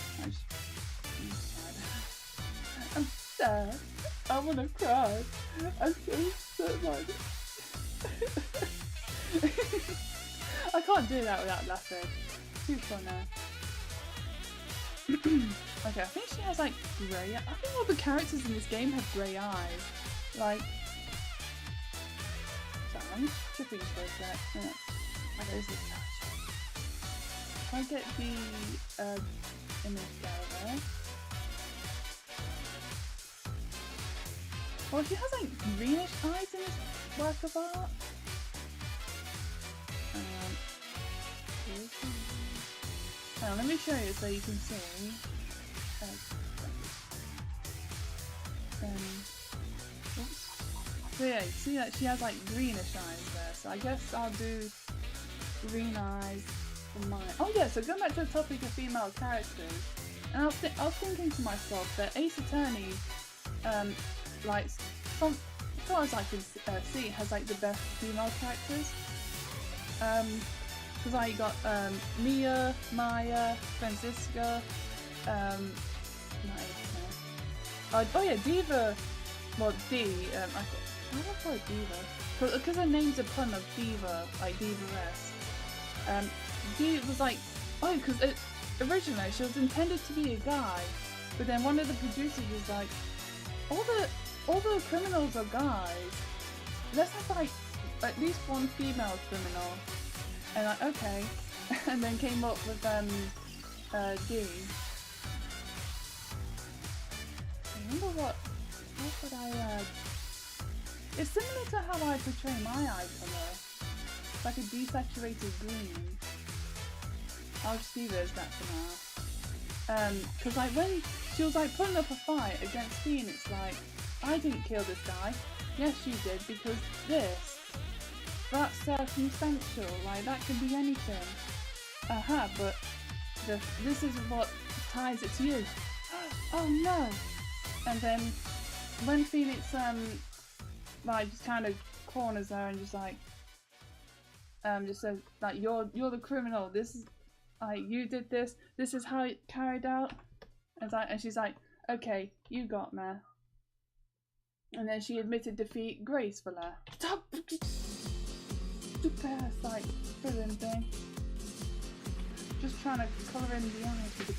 I'm sad. I wanna cry. I'm so sad. I can't do that without laughing. Too funny. Okay, I think she has like grey. I think all the characters in this game have grey eyes. Like, sorry, I'm just tripping for a sec. Oh, there's this character. If I get the image there. Well, she has like greenish eyes in this work of art. Hang on, let me show you so you can see. Oops. So yeah, you see that she has like greenish eyes there. So I guess I'll do green eyes for mine. Oh yeah, so going back to the topic of female characters, and I was thinking to myself that Ace Attorney, like, as far as I can see, has like the best female characters. Because I got Mia, Maya, Francisca, oh yeah, Diva, well D, why do I call it Diva? Because her name's a pun of Diva, like Diva-esque. D was like, oh, because originally she was intended to be a guy, but then one of the producers was like, all the criminals are guys, let's have like at least one female criminal. And like, okay, and then came up with D. I wonder what would I add? It's similar to how I portray my eye colour. It's like a desaturated green. I'll just leave it as that for now. Because like when she was like putting up a fight against Phoenix, like, I didn't kill this guy. Yes, you did, because this. That's circumstantial, like that could be anything. But this is what ties it to you. Oh no! And then when Phoenix like just kind of corners her and just like just says like you're the criminal. This is like you did this. This is how it carried out. And she's like, okay, you got me. And then she admitted defeat gracefully. Stop. Stupid ass like filling thing. Just trying to colour in the eyes with the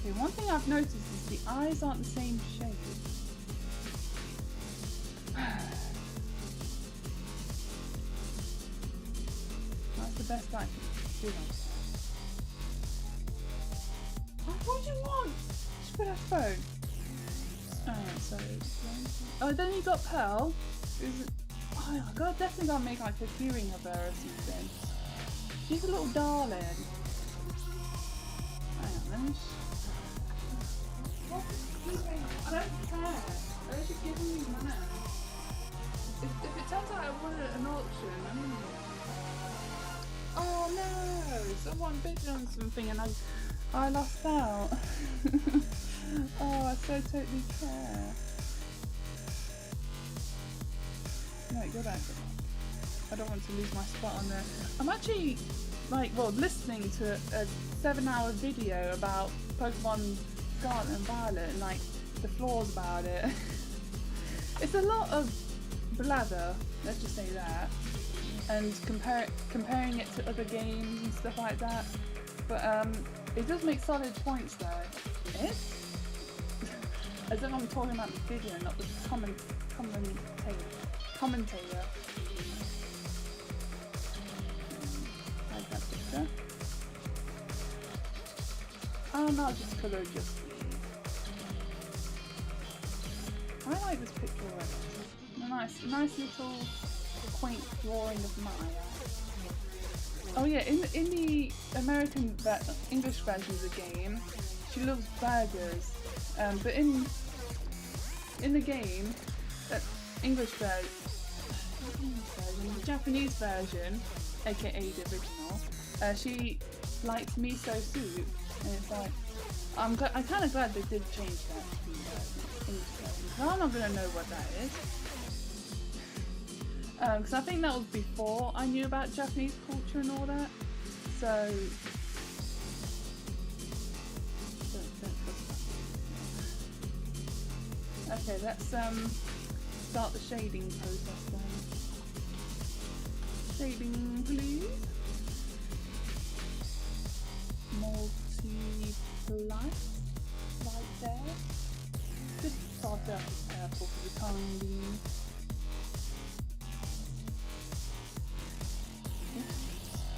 Okay, one thing I've noticed is the eyes aren't the same shade. That's the best I can do. What do you want? Stupid ass phone. Alright, so oh, then you got Pearl. Oh my god, definitely gotta make like a hearing of her or something. She's a little darling. Hang on, let me I don't care. They're just giving me money. If it turns out I won at an auction, I'm gonna... Oh no! Someone bid on something and I lost out. Oh, I so totally care. No, go back. I don't want to lose my spot on there. I'm actually, like, well, listening to a 7-hour video about Pokemon Scarlet and Violet and, like, the flaws about it. It's a lot of blather, let's just say that, and comparing it to other games and stuff like that. But it does make solid points though. It? As if I'm talking about the video, not the commentator. Like that picture. Oh no, just colour just. I like this picture already. A nice little quaint drawing of Maya. Oh yeah, in the English version of the game, she loves burgers. But in the game, English version, the Japanese version, aka the original, she likes miso soup, and it's like I'm kind of glad they did change that to the English version. Because I'm not gonna know what that is. Because I think that was before I knew about Japanese culture and all that. So. Okay, let's start the shading process then. Shading, please. Multiply, right there. Just start out with purple for the time being.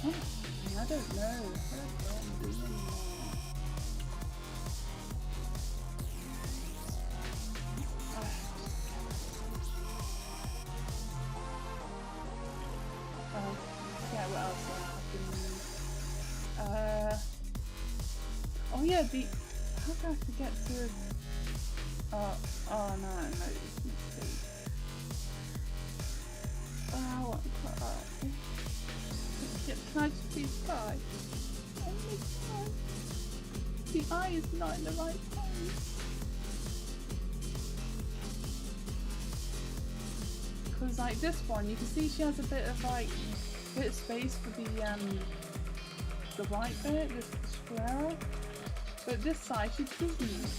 Oh, I don't know. What else happened? Oh yeah, how can I forget to? Oh no, it's mistake. Oh, I want to cry. Can I just please cry? The eye is not in the right place. Because like this one, you can see she has a bit of space for the white bit, this square, but this side she doesn't.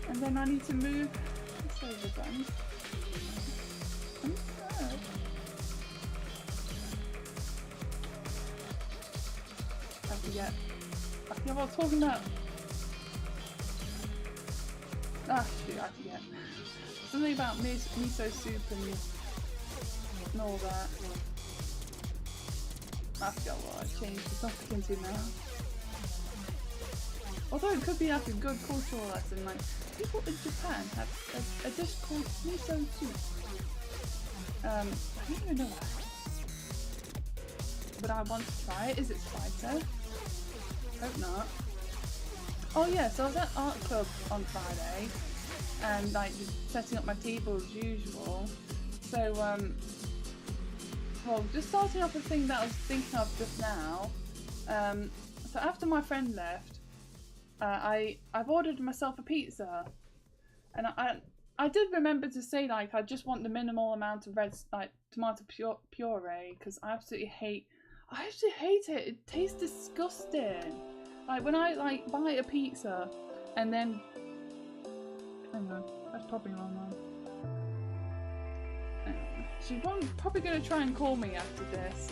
And then I need to move this over then. I'm sad. I forget what I was talking about. Ah shoot, I forget. Something about miso soup and all that. I forgot what I changed the topic into now. Although it could be like a good cultural lesson, like people in Japan have a dish called miso soup. I don't even know that. But I want to try it. Is it spicy? Hope not. Oh yeah, so I was at art club on Friday and like just setting up my table as usual. So well, just starting off the thing that I was thinking of just now. So after my friend left, I've ordered myself a pizza, and I did remember to say like I just want the minimal amount of red tomato puree because I absolutely hate it. It tastes disgusting. Like when I buy a pizza and then hang on, that's probably wrong one. She's probably going to try and call me after this.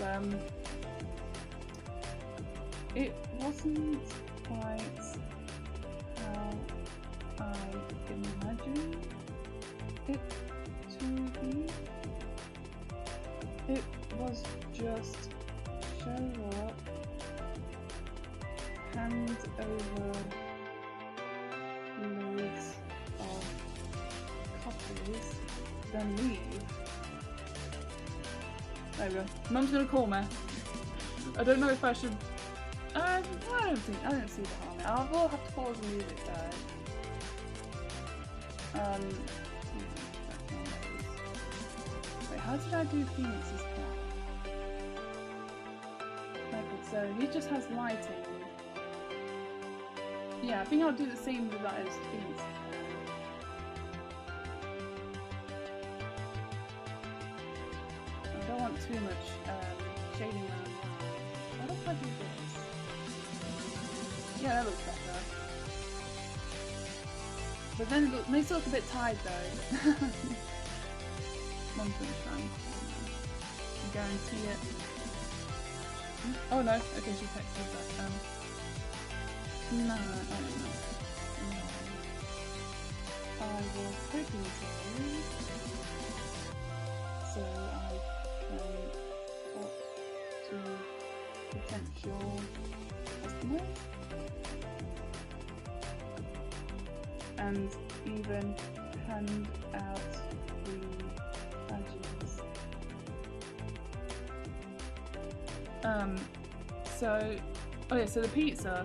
It wasn't quite how I imagined it to be. It was just show up, hand over loads of copies, then leave. There we go. Mum's gonna call me. I don't know if I should. I don't see the harm in it. I will have to pause the music though. Wait, how did I do Phoenix's cat? Okay, so he just has lighting. Yeah, I think I'll do the same with that as Phoenix's cat. Too much shading around. What if I do this? Yeah, that looks better. But then it makes it look a bit tired though. Mum's gonna try and I guarantee it. Oh no, okay, she texted that. No, I don't know. No. I was hoping to. So talk to potential customers and even hand out the badges. So the pizza.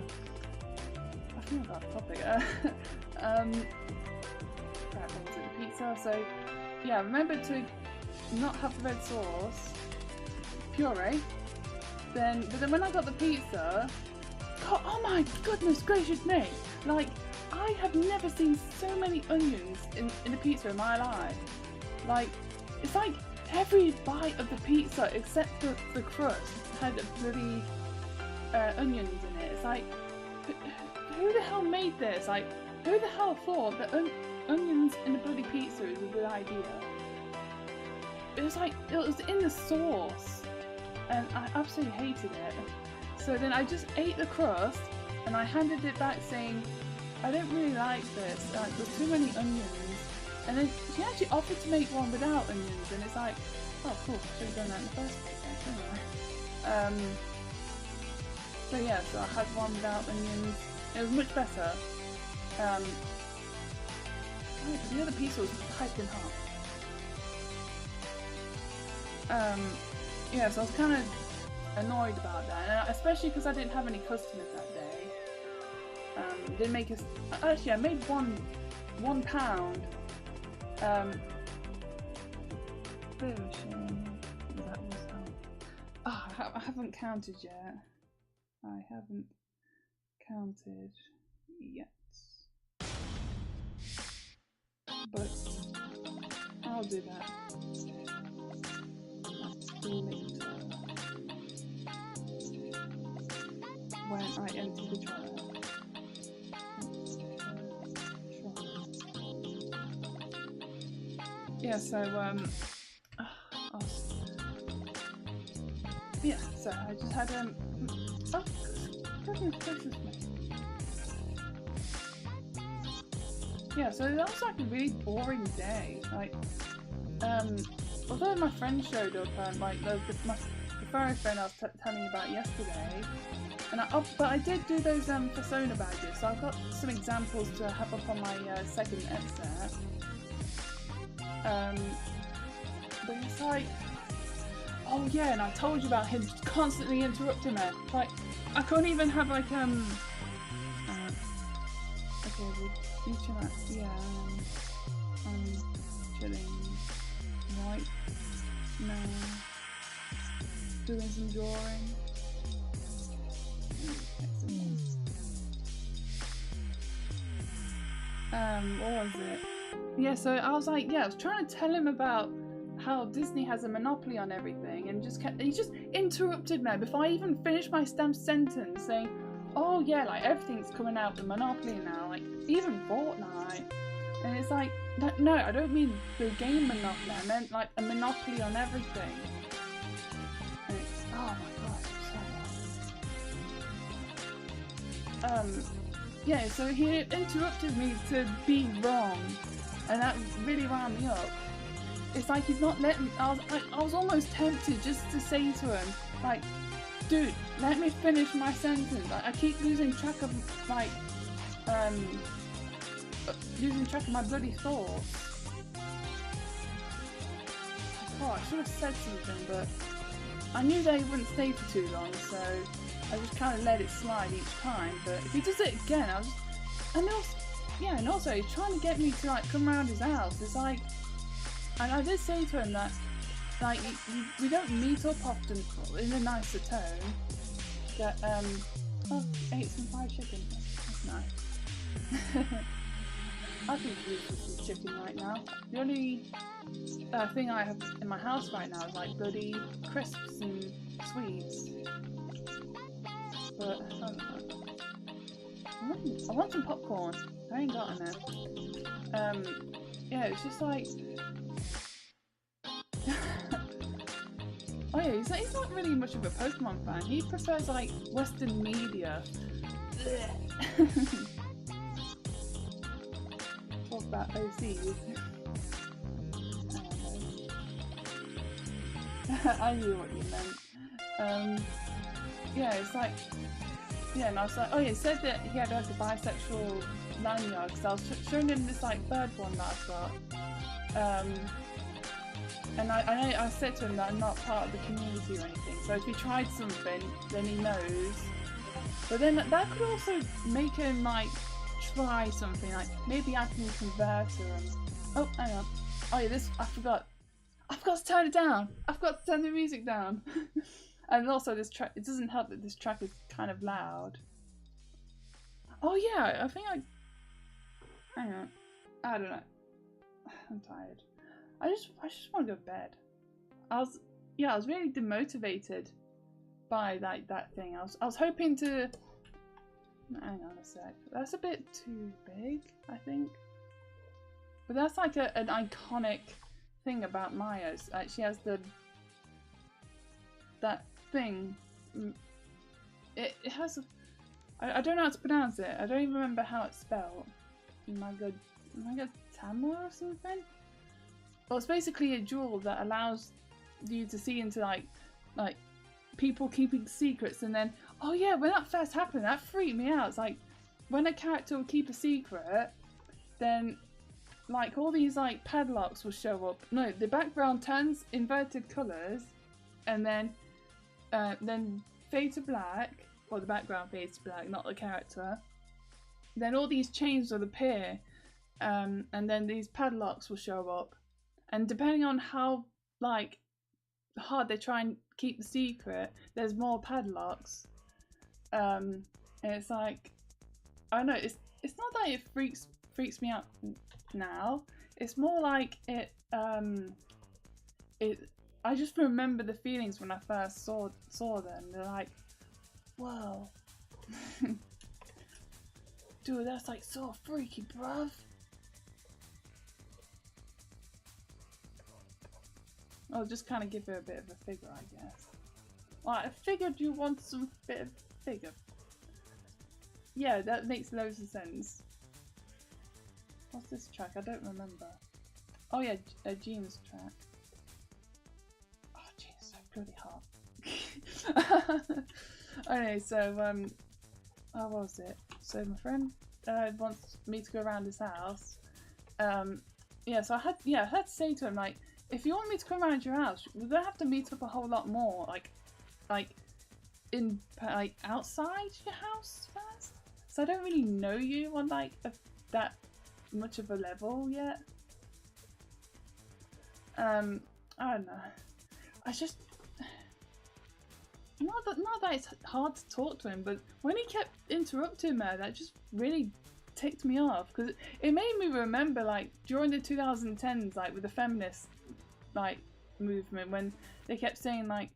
talking about the topic. Right, what was it? The pizza. So yeah, remember to not have the red sauce, puree. But then when I got the pizza, God, oh my goodness gracious me! Like, I have never seen so many onions in a pizza in my life. Like, it's like every bite of the pizza except for the crust had bloody onions in it. It's like, who the hell made this? Like, who the hell thought that onions in a bloody pizza is a good idea? It was like, it was in the sauce, and I absolutely hated it. So then I just ate the crust, and I handed it back saying, I don't really like this, there's too many onions. And then she actually offered to make one without onions, and it's like, oh cool, should have done that in the first place, anyway. So yeah, so I had one without onions. It was much better. The other pizza was typed in half. Yeah, so I was kind of annoyed about that, and especially because I didn't have any customers that day. Didn't make us. Actually, I made £1. Bit of a shame. That was I haven't counted yet. I haven't counted yet. But I'll do that later when I enter the trial. Yeah, so yeah, so I just had oh goodness gracious me. Yeah, so that was like a really boring day. Like, although my friend showed up, like the furry friend I was telling you about yesterday, and but I did do those persona badges, so I've got some examples to have up on my second Etzer. But it's like, oh yeah, and I told you about him constantly interrupting me. Like, I couldn't even have like okay, well, you chill out. Yeah, I'm chilling right now, doing some drawing. What was it? Yeah, so I was like, yeah, I was trying to tell him about how Disney has a monopoly on everything, and he just interrupted me before I even finished my sentence, saying, oh yeah, like everything's coming out with Monopoly now, like even Fortnite. And it's like, no, I don't mean the game Monopoly, I meant like a monopoly on everything. And it's, oh my god, so yeah, so he interrupted me to be wrong, and that really wound me up. It's like he's not letting. I was almost tempted just to say to him, like, dude, let me finish my sentence. I keep losing track of losing track of my bloody thoughts. Oh, I should have said something, but I knew they wouldn't stay for too long, so I just kind of let it slide each time. But if he does it again, I'll just. And also he's trying to get me to like come around his house. It's like, and I did say to him that like we don't meet up often in a nicer tone. That I ate some fried chicken. That's nice. I could use some chicken right now. The only thing I have in my house right now is like bloody crisps and sweets. But I don't know. I want some popcorn. I ain't got enough. Yeah, it's just like. Oh yeah, he's not really much of a Pokemon fan. He prefers like Western media. Talk about OCs. I knew what you meant. Yeah, it's like. Yeah, and I was like, oh yeah, it said that he had like a bisexual lanyard, because I was showing him this like bird one that I've got. And I said to him that I'm not part of the community or anything, so if he tried something, then he knows. But then that could also make him like try something, like maybe I can convert him. Oh, hang on. Oh yeah, this, I forgot to turn it down. I've got to turn the music down. And also this track, it doesn't help that this track is kind of loud. Oh yeah, I think hang on. I don't know. I'm tired. I just want to go to bed. I was really demotivated by that thing. I was hoping to, hang on a sec. That's a bit too big, I think. But that's like an iconic thing about Maya. Like she has that thing. It has. I don't know how to pronounce it. I don't even remember how it's spelled. Tamla or something. Well, it's basically a jewel that allows you to see into like people keeping secrets, and then oh yeah, when that first happened, that freaked me out. It's like when a character will keep a secret, then like all these like padlocks will show up. No, the background turns inverted colours, and then fade to black. Well, the background fades to black, not the character. Then all these chains will appear, and then these padlocks will show up. And depending on how like hard they try and keep the secret, there's more padlocks. And it's like, I don't know. It's not that it freaks me out now. It's more like it. I just remember the feelings when I first saw them. They're like, whoa. Dude, that's like so freaky, bruv. I'll just kind of give her a bit of a figure, I guess. Well, I figured you want some bit of figure. Yeah, that makes loads of sense. What's this track? I don't remember. Oh yeah, a Jean's track. Oh jeez, so bloody hot. Okay, so what was it? So my friend wants me to go around his house. Yeah, so I had to say to him, like, if you want me to come around your house, we're gonna have to meet up a whole lot more, like outside your house first. So I don't really know you on like that much of a level yet. I don't know. I just not that it's hard to talk to him, but when he kept interrupting me, that just really ticked me off, because it made me remember like during the 2010s, like with the feminist like movement, when they kept saying like,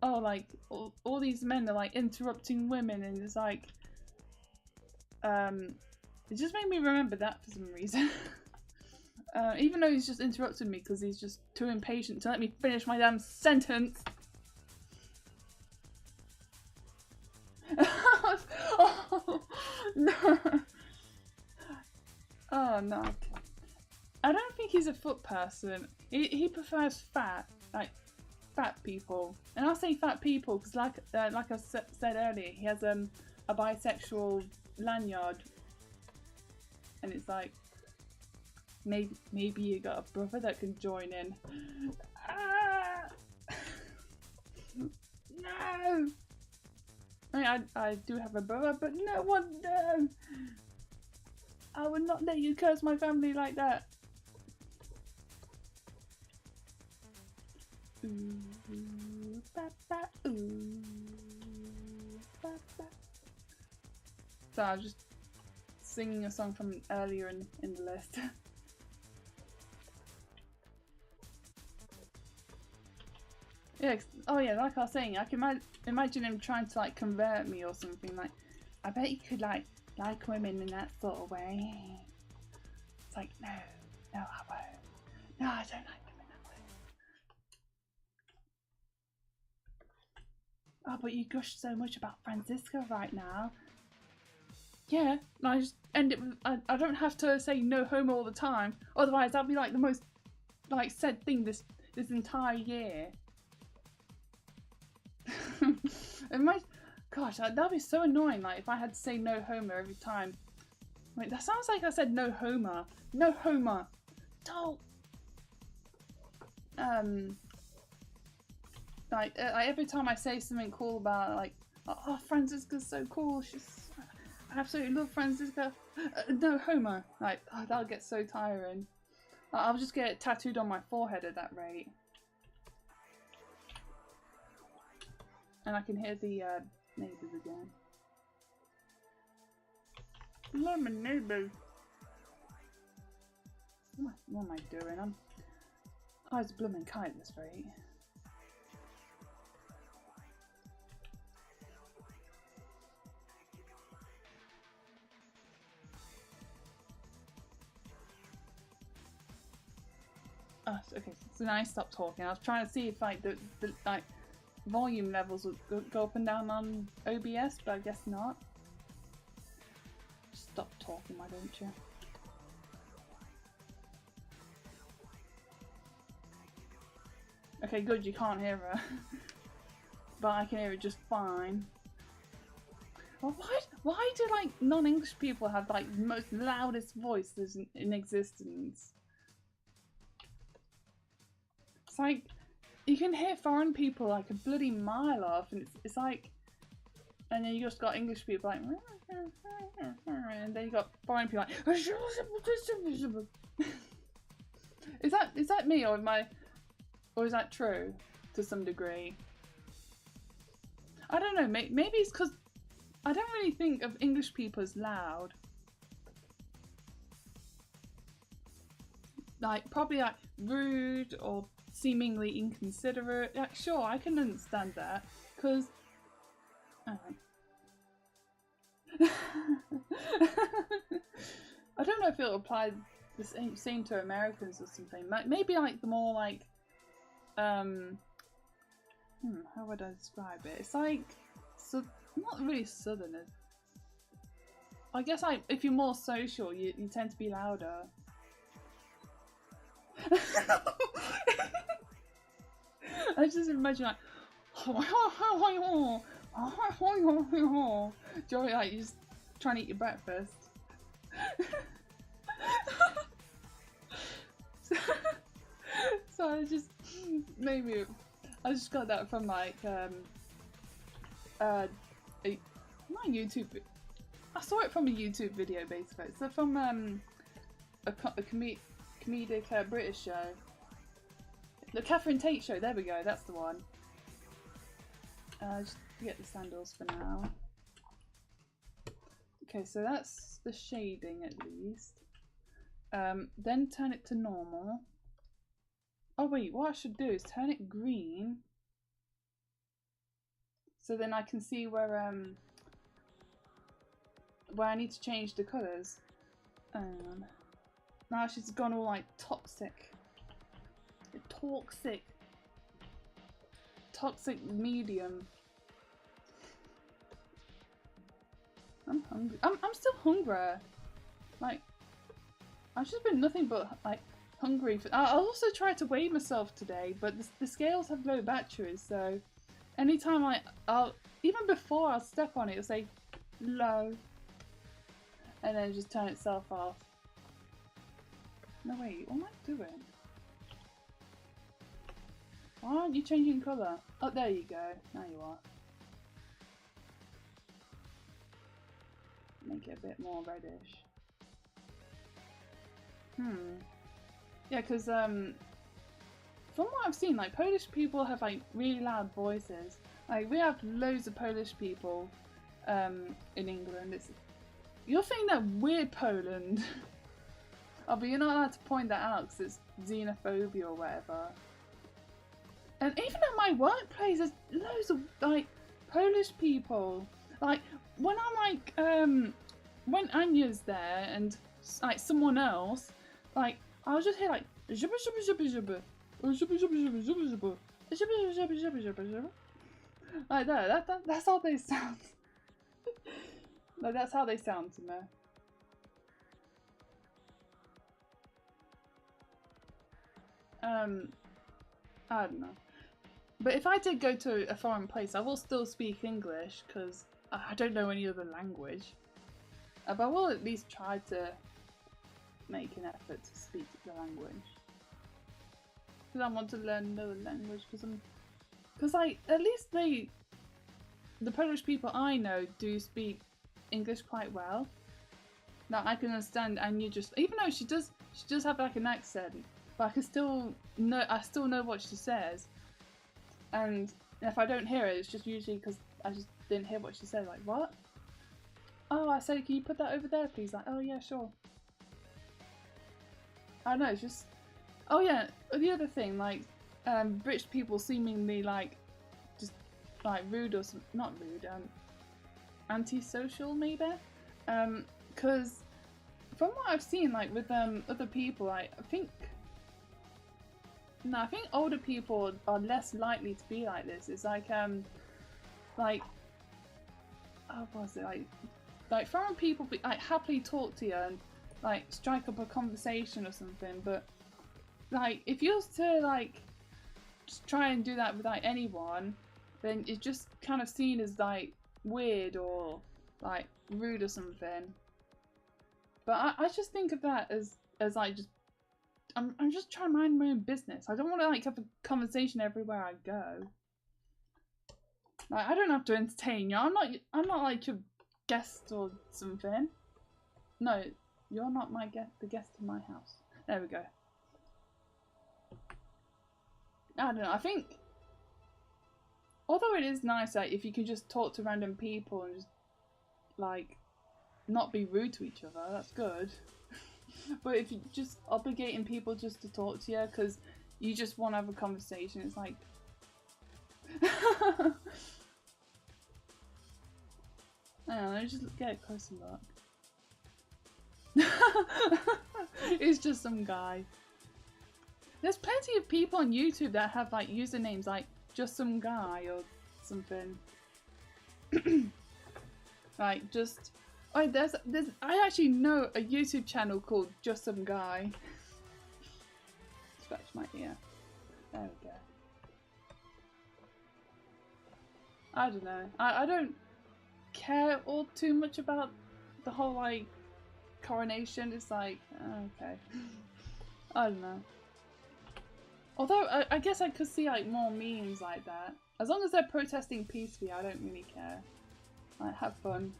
oh, like all these men are like interrupting women, and it's like it just made me remember that for some reason. Even though he's just interrupted me because he's just too impatient to let me finish my damn sentence. Oh no. Oh no. I don't think he's a foot person. He prefers fat people. And I'll say fat people because like I said earlier, he has a bisexual lanyard. And it's like, maybe you got a brother that can join in. Ah! No! I mean, I do have a brother, but no one, no! I would not let you curse my family like that. Ooh, ba, ba, ooh, ba, ba. So I was just singing a song from earlier in the list. Yeah, oh yeah, like I was saying, I can imagine him trying to like convert me or something. Like, I bet you could like women in that sort of way. It's like, no, I won't. No, I don't like women that way. Oh, but you gush so much about Francisco right now. Yeah, and I just end it with, I don't have to say no homo all the time. Otherwise, that'd be like the most like said thing this entire year. Gosh, that'd be so annoying. Like if I had to say no homo every time. Wait, that sounds like I said no homo. No homo. Don't. Like every time I say something cool about like Oh, Franziska's so cool. I absolutely love Franziska. No homo. Like, oh, that'll get so tiring. I'll just get it tattooed on my forehead at that rate. And I can hear the neighbours again. Hello, my neighbours. What am I doing? I'm high as a blooming kite at this rate. Oh, okay, so now I stopped talking. I was trying to see if like the like volume levels would go up and down on OBS, but I guess not. Stop talking, why don't you? Okay, good, you can't hear her. But I can hear it just fine. Well, why do like non-English people have like the most loudest voices in existence? It's like, you can hear foreign people like a bloody mile off, and it's like, and then you just got English people like, and then you got foreign people like, is that me, or is that true to some degree? I don't know, maybe it's because I don't really think of English people as loud. Like, probably like rude or seemingly inconsiderate. Like, sure, I can understand that, because I don't know if it'll apply the same to Americans or something. Like, maybe like the more like how would I describe it? It's like, so not really Southerners. I guess like if you're more social, you tend to be louder. I just imagine like Joey, like you're just trying to eat your breakfast. So I just maybe I just got that from like not YouTube. I saw it from a YouTube video basically. So from a comedic British show. The Catherine Tate show, there we go, that's the one. Just get the sandals for now. Okay, so that's the shading at least. Then turn it to normal. Oh wait, what I should do is turn it green. So then I can see where I need to change the colours. Now she's gone all like toxic. Toxic medium. I'm hungry. I'm still hungry. Like, I've just been nothing but like hungry. I also tried to weigh myself today, but the scales have low batteries, so anytime I'll even before I'll step on it, it'll say low, and then just turn itself off. No wait, what am I doing? Why aren't you changing colour? Oh, there you go. Now you are. Make it a bit more reddish. Yeah, because from what I've seen, like Polish people have like really loud voices. Like we have loads of Polish people in England. You'll think they're weird, Poland. Oh, but you're not allowed to point that out because it's xenophobia or whatever. And even at my workplace, there's loads of like Polish people. Like when I'm like when Anya's there and like someone else, like I'll just hear like zhubba zhubba zhubba zhubba zhubba zhubba zhubba zhubba zhubba zhubba zhubba zhubba like that. That's how they sound. Like that's how they sound to me. I don't know. But if I did go to a foreign place, I will still speak English because I don't know any other language. But I will at least try to make an effort to speak the language. Because I want to learn another language because like at least they the Polish people I know do speak English quite well. That I can understand, and you just, even though she does have like an accent, but I still know what she says. And if I don't hear it, it's just usually because I just didn't hear what she said. Like, what? Oh, I said, can you put that over there, please? Like, oh yeah, sure. I don't know, it's just, oh yeah, the other thing, like, British people seemingly like, just like rude or some, not rude, antisocial maybe, because from what I've seen, like with other people, like I think older people are less likely to be like this. It's like oh, what was it, like foreign people like happily talk to you and like strike up a conversation or something, but like if you're to like just try and do that with like anyone, then it's just kind of seen as like weird or like rude or something. But I just think of that as like just I'm just trying to mind my own business. I don't want to like have a conversation everywhere I go. Like I don't have to entertain you. I'm not like your guest or something. No, you're not my guest. The guest in my house. There we go. I don't know. I think although it is nice like if you can just talk to random people and just like not be rude to each other, that's good. But if you're just obligating people just to talk to you because you just want to have a conversation, it's like I don't know, just get a closer look. It's just some guy. There's plenty of people on YouTube that have like usernames like just some guy or something. Like just oh, there's I actually know a YouTube channel called Just Some Guy. Scratch my ear. There we go. I don't know. I don't care all too much about the whole like coronation. It's like okay. I don't know. Although I guess I could see like more memes like that. As long as they're protesting peacefully, I don't really care. Like have fun.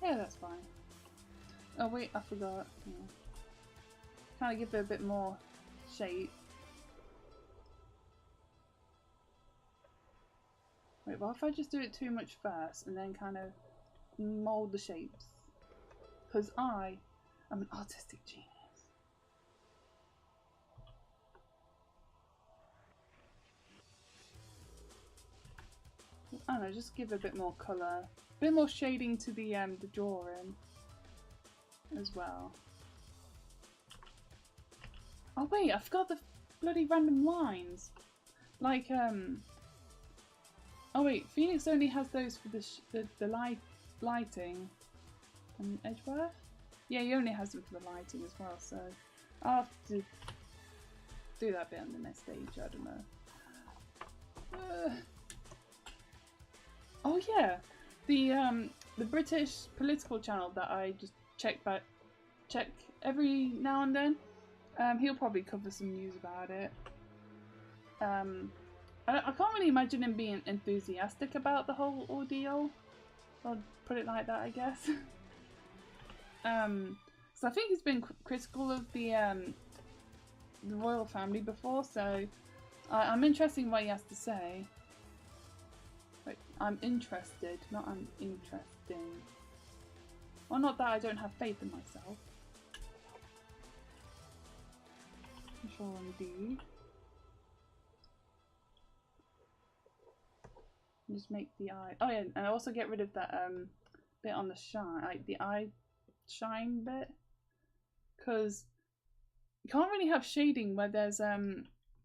Yeah, that's fine. Oh wait, I forgot. Yeah. Kind of give it a bit more shape. Wait, what if I just do it too much first and then kind of mold the shapes? Because I am an artistic genius. I don't know, just give a bit more colour, a bit more shading to the drawing as well. Oh wait, I forgot the bloody random lines. Like oh wait, Phoenix only has those for the lighting and Edgeworth. Yeah, he only has them for the lighting as well. So I'll have to do that bit on the next stage. I don't know. Oh yeah, the British political channel that I just check every now and then. He'll probably cover some news about it. I can't really imagine him being enthusiastic about the whole ordeal. I'll put it like that, I guess. So I think he's been critical of the royal family before, so I'm interested in what he has to say. Wait, I'm interested, not I'm interesting. Well, not that I don't have faith in myself. Control indeed. Just make the eye. Oh yeah, and also get rid of that bit on the shine, like the eye shine bit, because you can't really have shading where there's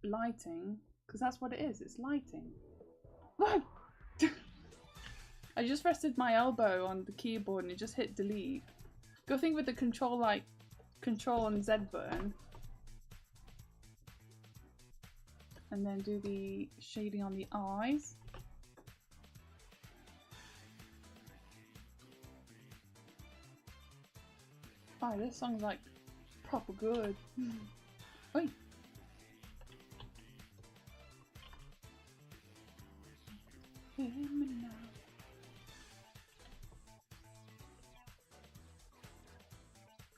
lighting, because that's what it is. It's lighting. I just rested my elbow on the keyboard and it just hit delete. Good thing with the control and Z button. And then do the shading on the eyes. Oh, this song's like proper good. Oi. Hear me now.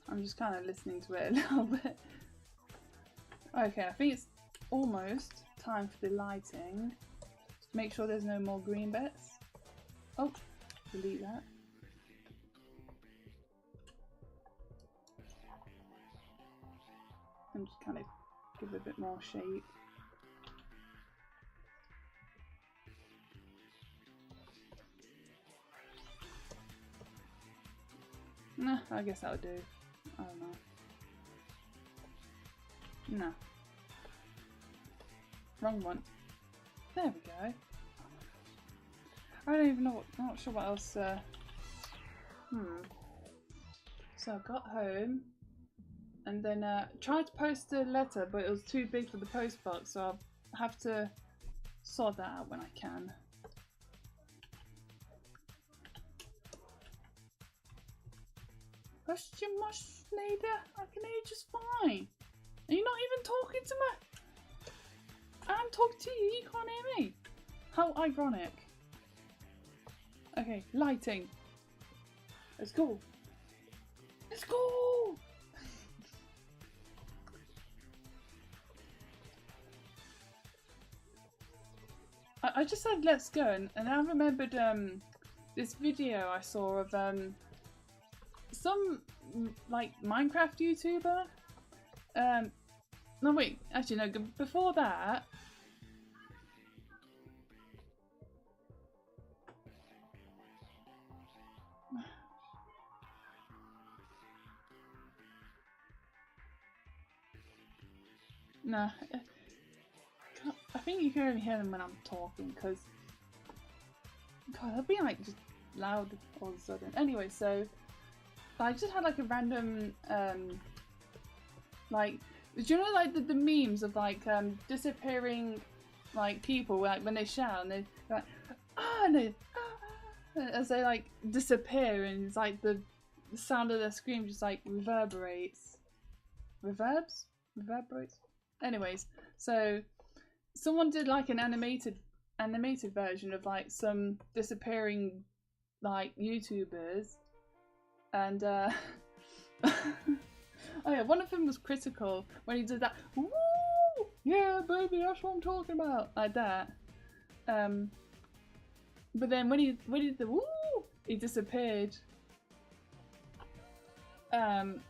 I'm just kind of listening to it a little bit. Okay, I think it's almost time for the lighting. Just make sure there's no more green bits. Oh, delete that. And just kind of give it a bit more shape. Nah, I guess that'll do. I don't know. No. Wrong one. There we go. I don't even know I'm not sure what else. So I got home and then tried to post a letter, but it was too big for the post box, so I'll have to sort that out when I can. Question much later, I can hear just fine. Are you not even talking to me? I'm talking to you, you can't hear me. How ironic. Okay, lighting. Let's go. Let's go! I just said let's go, and I remembered this video I saw of some like Minecraft YouTuber. No wait, actually no, before that. Nah, I think you can only hear them when I'm talking, because God, they'll be like just loud all of a sudden. Anyway, so I just had like a random like, do you know like the memes of like disappearing like people like when they shout and they're like ah no as they like disappear, and it's like the sound of their scream just like reverberates. Reverberates. Anyways, so someone did like an animated version of like some disappearing like YouTubers, and oh yeah, one of them was critical when he did that. Woo! Yeah, baby, that's what I'm talking about, like that. But then when he did the woo, he disappeared. Hang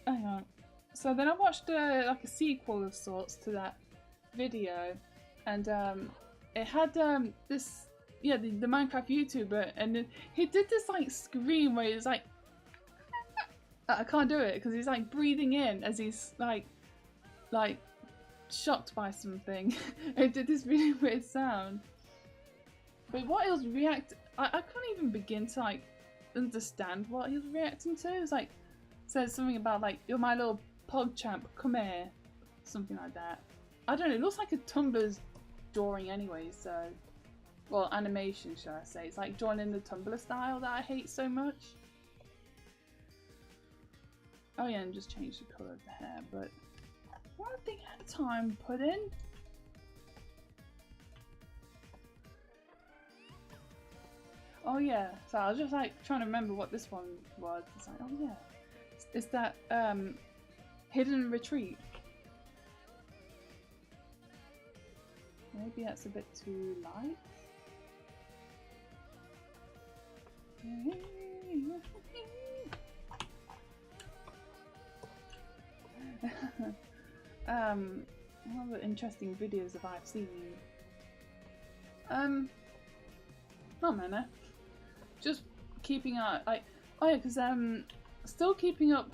on. So then I watched like a sequel of sorts to that video, and it had this, yeah, the Minecraft YouTuber, and he did this like scream where he's like, I can't do it because he's like breathing in as he's like shocked by something. It did this really weird sound. But what he was I can't even begin to like understand what he was reacting to. It was like, says something about like, you're my little pog champ, come here, something like that. I don't know, it looks like a Tumblr's drawing anyway, so, well, animation shall I say. It's like drawn in the Tumblr style that I hate so much. Oh yeah, and just change the colour of the hair, but one thing at a time, put in. Oh yeah, so I was just like trying to remember what this one was. It's like, oh yeah, it's that hidden retreat. Maybe that's a bit too light. What other interesting videos have I seen? Not many. Just keeping up, like, oh yeah, because still keeping up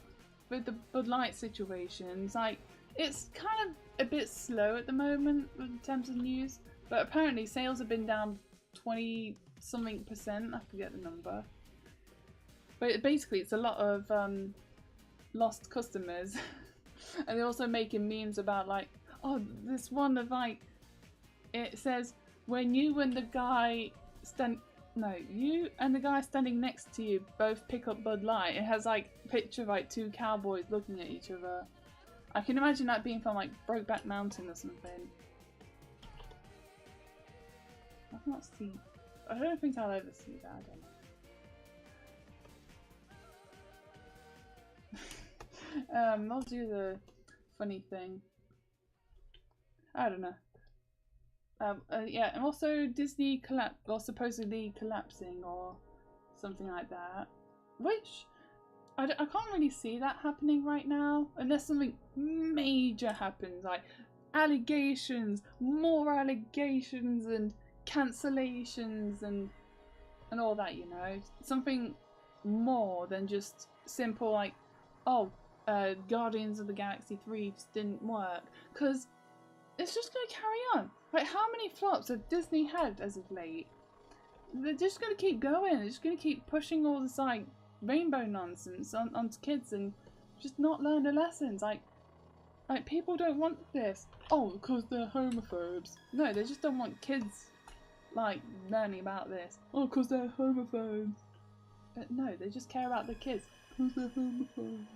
with the Bud Light situations. Like, it's kind of a bit slow at the moment in terms of news, but apparently sales have been down 20-something%. I forget the number, but basically it's a lot of lost customers. And they're also making memes about like, oh, this one of like, it says when you and the guy you and the guy standing next to you both pick up Bud Light. It has like a picture of like two cowboys looking at each other. I can imagine that being from like Brokeback Mountain or something. I've not seen. I don't think I'll ever see that. I don't know. I'll do the funny thing. I don't know. Yeah, and also Disney supposedly collapsing or something like that, which I can't really see that happening right now unless something major happens, like allegations, more allegations and cancellations and all that, you know, something more than just simple like, oh, Guardians of the Galaxy 3 just didn't work, because it's just going to carry on. Like, how many flops have Disney had as of late? They're just going to keep going. They're just going to keep pushing all this, like, rainbow nonsense onto kids and just not learn the lessons. Like people don't want this. Oh, because they're homophobes. No, they just don't want kids, like, learning about this. Oh, because they're homophobes. But no, they just care about the kids. Because they're homophobes.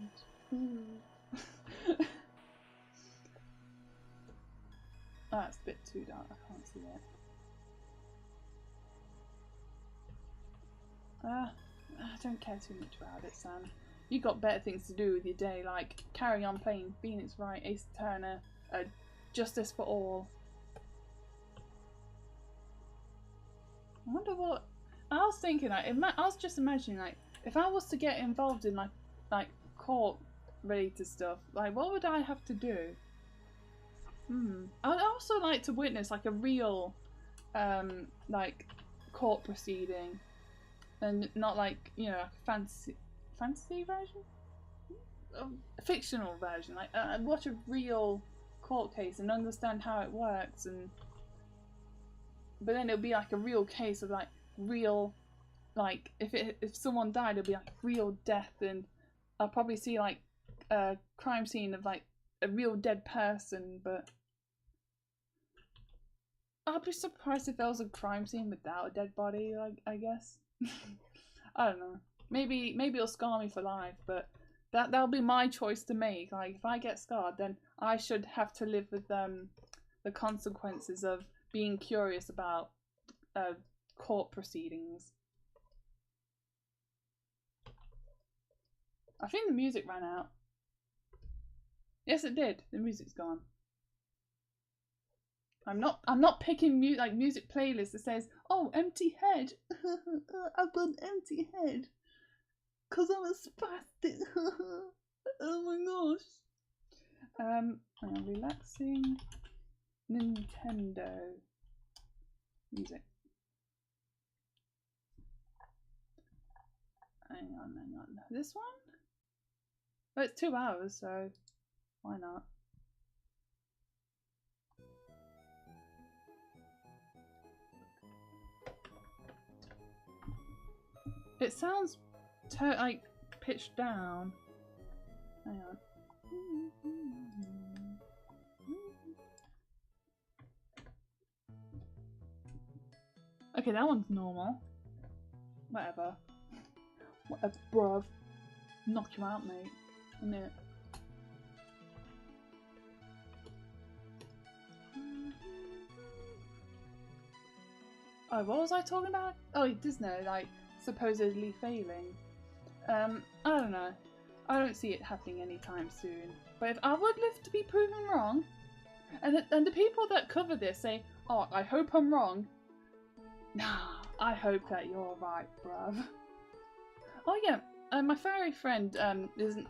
Oh, that's a bit too dark, I can't see it. I don't care too much about it, Sam. You got better things to do with your day, like carry on playing Phoenix Wright, Ace Turner, Justice for All. I wonder what... I was thinking, like, I was just imagining, like, if I was to get involved in, like court-related stuff, like, what would I have to do? I would also like to witness like a real like court proceeding and not like, you know, like a fantasy version? A fictional version. Like watch a real court case and understand how it works, and but then it'll be like a real case of like real, like if someone died it'll be like real death, and I'll probably see like a crime scene of like a real dead person, but I'll be surprised if there was a crime scene without a dead body, like, I guess. I don't know. Maybe it'll scar me for life, but that'll be my choice to make. Like, if I get scarred, then I should have to live with the consequences of being curious about court proceedings. I think the music ran out. Yes, it did. The music's gone. I'm not picking music playlist that says, oh, empty head. I've got an empty head. 'Cause I'm a spastic. Oh my gosh. Relaxing Nintendo music. Hang on. This one? Well, it's 2 hours, so why not? It sounds like pitched down. Hang on. Okay, that one's normal. Whatever. Whatever, bruv. Knock you out, mate. Innit? Oh, what was I talking about? Oh, Disney, like, supposedly failing. I don't know. I don't see it happening anytime soon. But if I would live to be proven wrong, and the people that cover this say, oh, I hope I'm wrong. Nah, I hope that you're right, bruv. Oh yeah, my furry friend isn't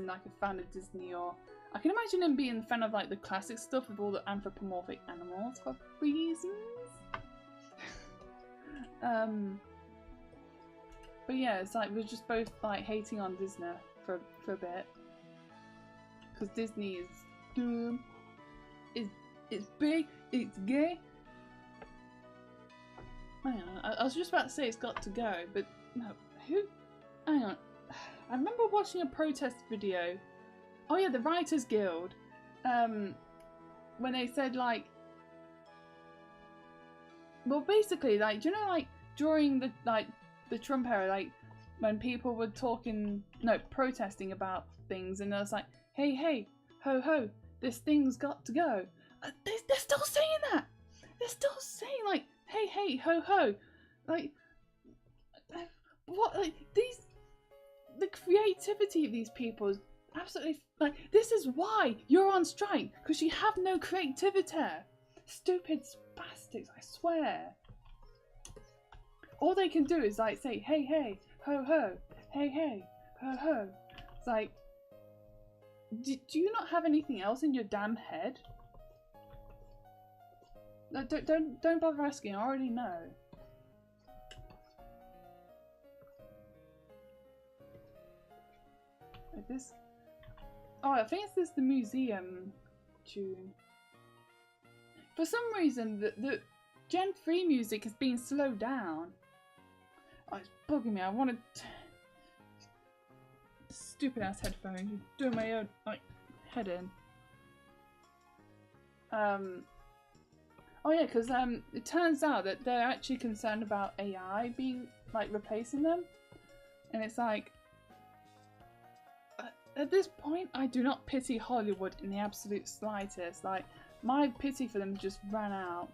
like a fan of Disney, or I can imagine him being a fan of like the classic stuff with all the anthropomorphic animals for reasons. But yeah, it's like we're just both like hating on Disney for a bit, because Disney is dumb, it's big, it's gay. Hang on, I was just about to say it's got to go, but no, who? Hang on, I remember watching a protest video. Oh yeah, the Writers Guild, when they said like, well basically like, do you know like during the Trump era, like when people were protesting about things, and I was like, hey, hey, ho, ho, this thing's got to go. They're still saying that. They're still saying like, hey, hey, ho, ho. Like, what? Like the creativity of these people is absolutely like. This is why you're on strike, because you have no creativity. Stupid spastics, I swear. All they can do is like say, hey, hey, ho, ho, hey, hey, ho, ho. It's like, do you not have anything else in your damn head? No, don't bother asking. I already know. Like this. Oh, I think it's the museum tune. For some reason, the Gen 3 music has been slowed down. Oh, it's bugging me. I wanted stupid ass headphones. Doing my own like head in. Oh yeah, because it turns out that they're actually concerned about AI being like replacing them, and it's like at this point I do not pity Hollywood in the absolute slightest. Like my pity for them just ran out.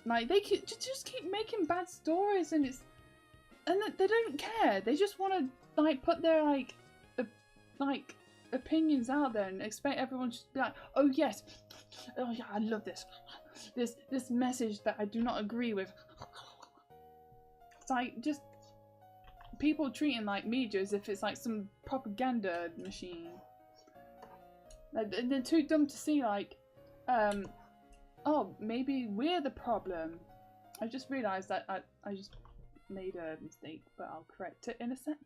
Like they just keep making bad stories, and they don't care. They just want to like put their like opinions out there and expect everyone to be like, oh yes, oh yeah, I love this message that I do not agree with. It's like just people treating like media as if it's like some propaganda machine. Like, they're too dumb to see like, oh, maybe we're the problem. I just realised that I just made a mistake, but I'll correct it in a sec.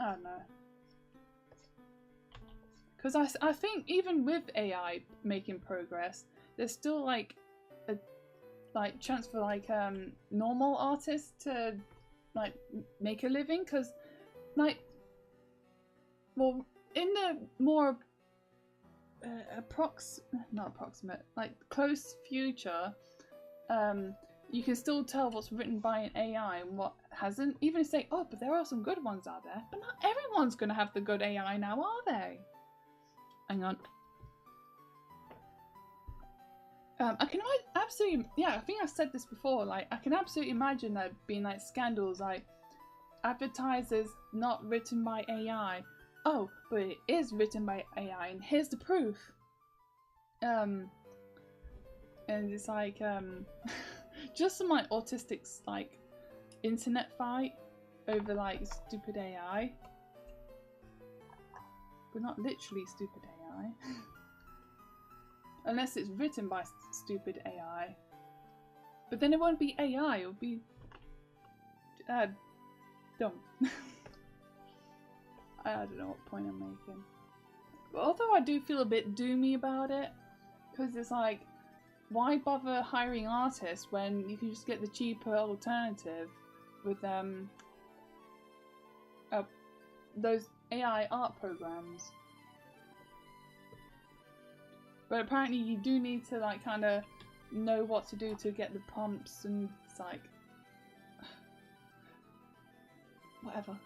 I don't know. Because I think even with AI making progress, there's still like a chance for like normal artists to like make a living. Because like, well, in the more not approximate, like close future, you can still tell what's written by an AI and what hasn't. Even say, oh, but there are some good ones out there. But not everyone's gonna have the good AI now, are they? Hang on. I can absolutely, yeah, I think I've said this before, like, I can absolutely imagine there being, like, scandals, like, advertisers not written by AI. Oh, but it is written by AI, and here's the proof. And it's like, just some, like, autistics, like, internet fight over, like, stupid AI. But not literally stupid AI. Unless it's written by stupid AI. But then it won't be AI, it'll be dumb. I don't know what point I'm making. But although I do feel a bit doomy about it, because it's like, why bother hiring artists when you can just get the cheaper alternative with those AI art programs. But apparently you do need to like kind of know what to do to get the prompts, and it's like whatever.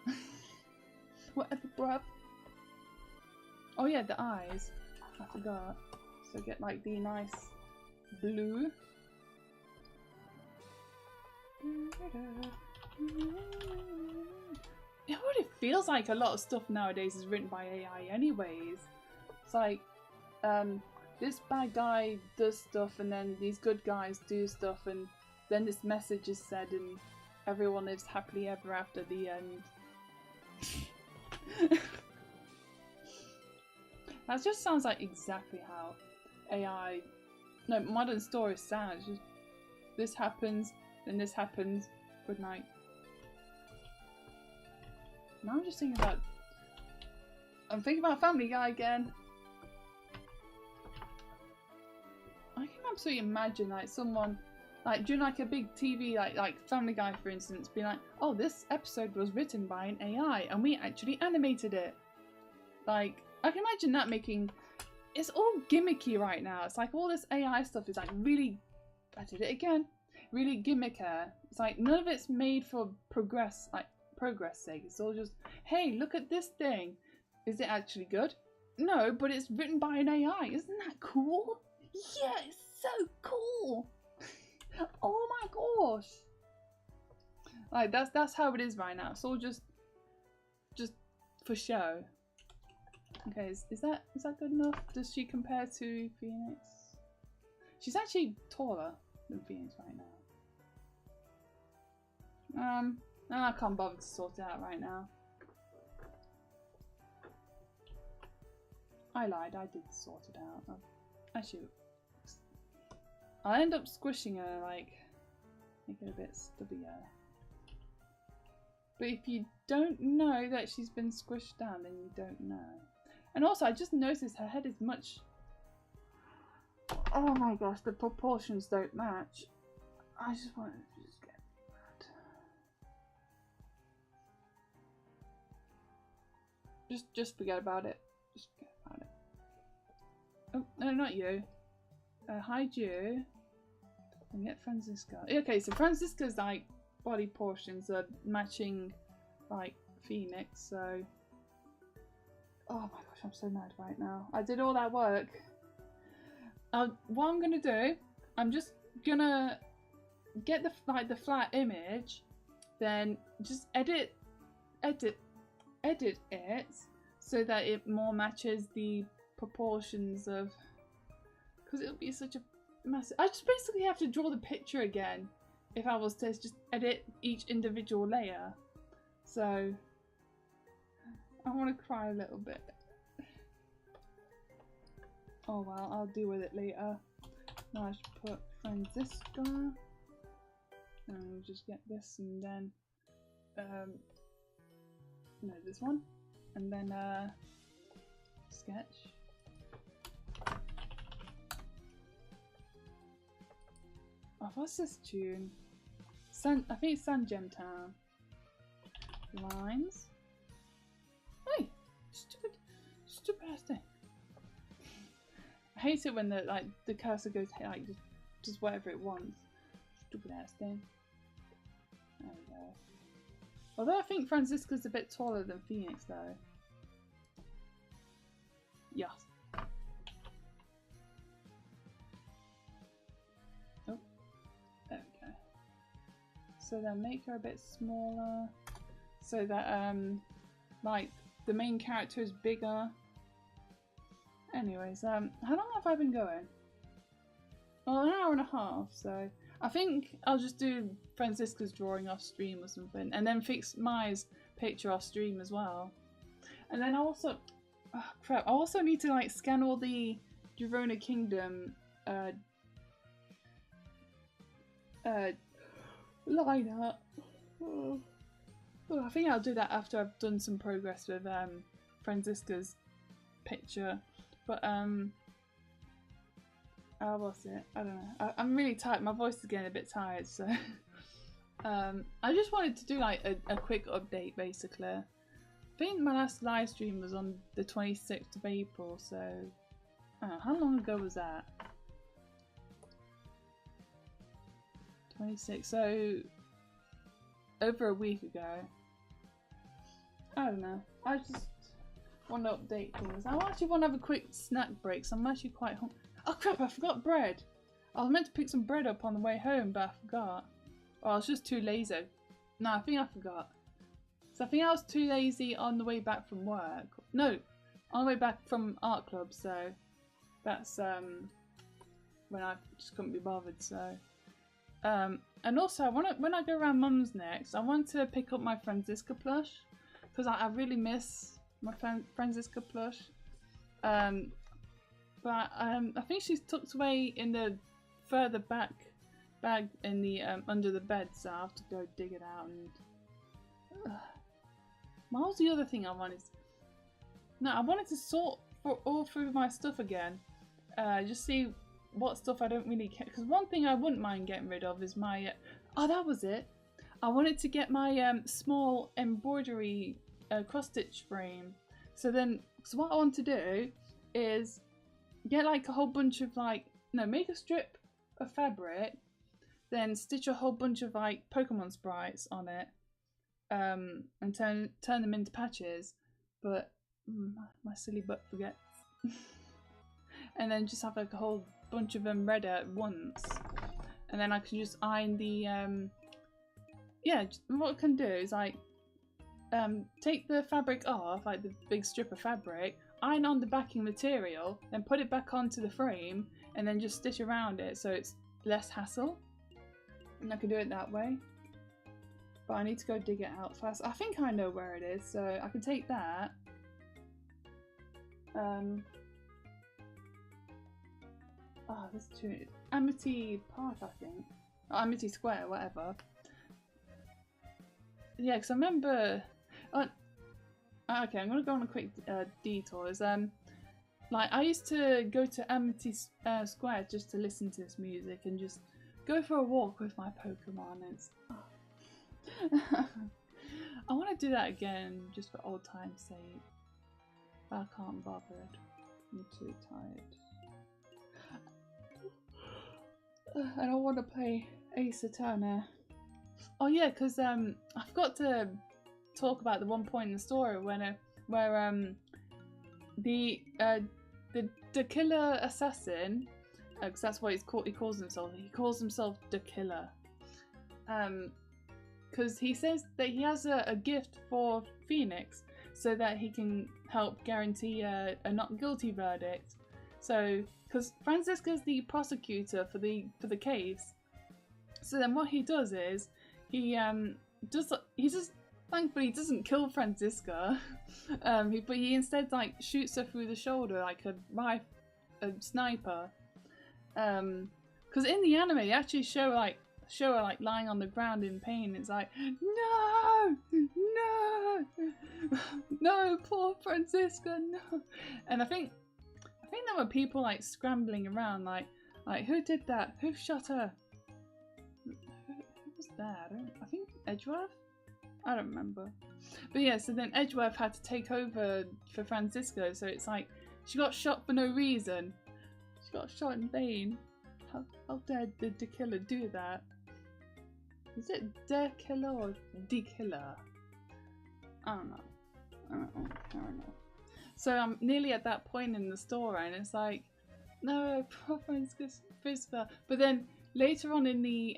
Whatever, bruv. Oh yeah, the eyes. I forgot. So get like the nice blue. It already feels like a lot of stuff nowadays is written by AI anyways. It's like, this bad guy does stuff and then these good guys do stuff and then this message is said and everyone lives happily ever after at the end. That just sounds like exactly how AI, no, modern stories sound. It's just, this happens, then this happens, good night. Now I'm just thinking about, I'm thinking about Family Guy again. I can absolutely imagine like someone, like doing like a big TV, like Family Guy for instance, being like, oh, this episode was written by an AI and we actually animated it. Like, I can imagine that making, it's all gimmicky right now. It's like all this AI stuff is like really, I did it again, really gimmicky. It's like none of it's made for progress progress sake. It's all just, hey, look at this thing. Is it actually good? No, but it's written by an AI. Isn't that cool? Yeah, it's so cool. Oh my gosh. Like that's how it is right now. It's all just for show. Okay, is that good enough? Does she compare to Phoenix? She's actually taller than Phoenix right now. I can't bother to sort it out right now. I lied, I did sort it out. Actually, I'll end up squishing her, like, make it a bit stubbier. But if you don't know that she's been squished down, then you don't know. And also, I just noticed her head is much... Oh my gosh, the proportions don't match. I just want to just get mad. Just forget about it. Just forget about it. Oh, no, not you. Hide you. And get Francisca. Okay, so Francisca's, like, body portions are matching, like, Phoenix, so... Oh my gosh, I'm so mad right now. I did all that work. What I'm gonna do, I'm just gonna get the flat image, then just edit it so that it more matches the proportions of, because it'll be such a massive. I just basically have to draw the picture again if I was to just edit each individual layer. So I want to cry a little bit. Oh well, I'll deal with it later. Now I should put Francisca. And we'll just get this and then no, this one. And then sketch. Oh, what's this tune? I think it's San Gem Town. Lines. Hey! Stupid ass thing. I hate it when the cursor goes like just whatever it wants. Stupid ass thing. There we go. Although I think Francisca's a bit taller than Phoenix though. Yes. Oh. There we go. So then make her a bit smaller. So that like the main character is bigger. Anyways, how long have I been going? Well, an hour and a half, so I think I'll just do Francisca's drawing off stream or something, and then fix Mai's picture off stream as well. And then I also, oh crap, I also need to like scan all the Girona Kingdom line art. Oh. Well, I think I'll do that after I've done some progress with Francisca's picture. But how was it? I don't know. I'm really tired. My voice is getting a bit tired, so I just wanted to do like a quick update basically. I think my last live stream was on the 26th of April, so I don't know, how long ago was that? 26, so over a week ago. I don't know. I just want to update things. I actually want to have a quick snack break, so I'm actually quite hungry. Oh crap, I forgot bread. I was meant to pick some bread up on the way home, but I forgot. Oh, I was just too lazy. No, I think I forgot. So I think I was too lazy on the way back from work. No, on the way back from art club, so that's when I just couldn't be bothered, so. And also, when I go around Mum's next, I want to pick up my Francisca plush, because I really miss my Francisca plush. But I think she's tucked away in the further back bag in the under the bed, so I'll have to go dig it out. And what was the other thing I wanted? No, I wanted to sort all through my stuff again. Just see what stuff I don't really care. Because one thing I wouldn't mind getting rid of is my oh, that was it. I wanted to get my small embroidery cross stitch frame. So what I want to do is get like a whole bunch of make a strip of fabric, then stitch a whole bunch of like Pokemon sprites on it, and turn them into patches, but my silly butt forgets. And then just have like a whole bunch of them ready at once, and then I can just iron the yeah. What I can do is like take the fabric off, like the big strip of fabric, iron on the backing material, then put it back onto the frame, and then just stitch around it so it's less hassle. And I can do it that way. But I need to go dig it out first. I think I know where it is, so I can take that. Oh, there's two. Amity Park, I think. Or Amity Square, whatever. Yeah, because I remember. Okay, I'm gonna go on a quick detour. Like I used to go to Amity Square just to listen to this music and just go for a walk with my Pokemon. It's. Oh. I want to do that again, just for old time's sake. But I can't bother. I'm too tired. I don't want to play Ace Attorney. Oh yeah, because I forgot to talk about the one point in the story when where the killer assassin, because that's what he calls himself. He calls himself the killer. Because he says that he has a gift for Phoenix so that he can help guarantee a not guilty verdict. So, because Franziska's the prosecutor for the case, so then what he does is he just thankfully doesn't kill Franziska, but he instead like shoots her through the shoulder like a sniper. Because in the anime they actually show her like lying on the ground in pain. It's like no, poor Franziska, no. And I think there were people like scrambling around, like who did that? Who shot her? Who was that? I think Edgeworth? I don't remember. But yeah, so then Edgeworth had to take over for Franziska, so it's like she got shot for no reason. She got shot in vain. How dare the killer do that? Is it the killer or the killer? I don't know. So I'm nearly at that point in the story, and it's like, no, poor Franziska. But then later on in the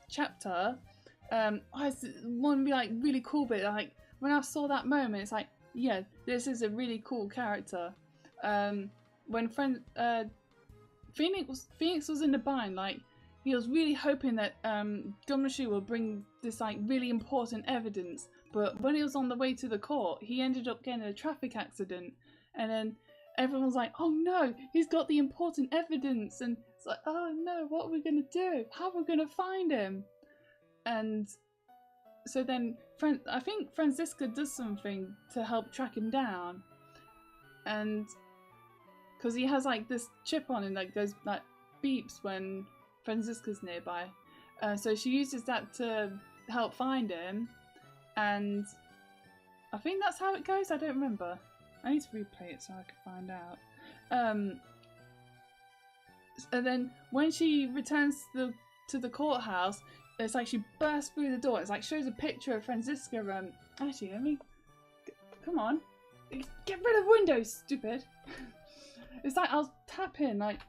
chapter, it's one like really cool bit. Like when I saw that moment, it's like, yeah, this is a really cool character. When Phoenix was in the bind, like he was really hoping that Gumshoe will bring this like really important evidence, but when he was on the way to the court, he ended up getting a traffic accident, and then everyone's like, oh no, he's got the important evidence, and it's like, oh no, what are we gonna do? How are we gonna find him? And so then I think Franziska does something to help track him down, and because he has like this chip on him that goes like beeps when Franziska's nearby, so she uses that to help find him, and I think that's how it goes. I don't remember. I need to replay it so I can find out. And then when she returns to the courthouse, it's like she bursts through the door. It's like shows a picture of Franziska. Actually, let me. Come on, get rid of windows, stupid. It's like I was tapping like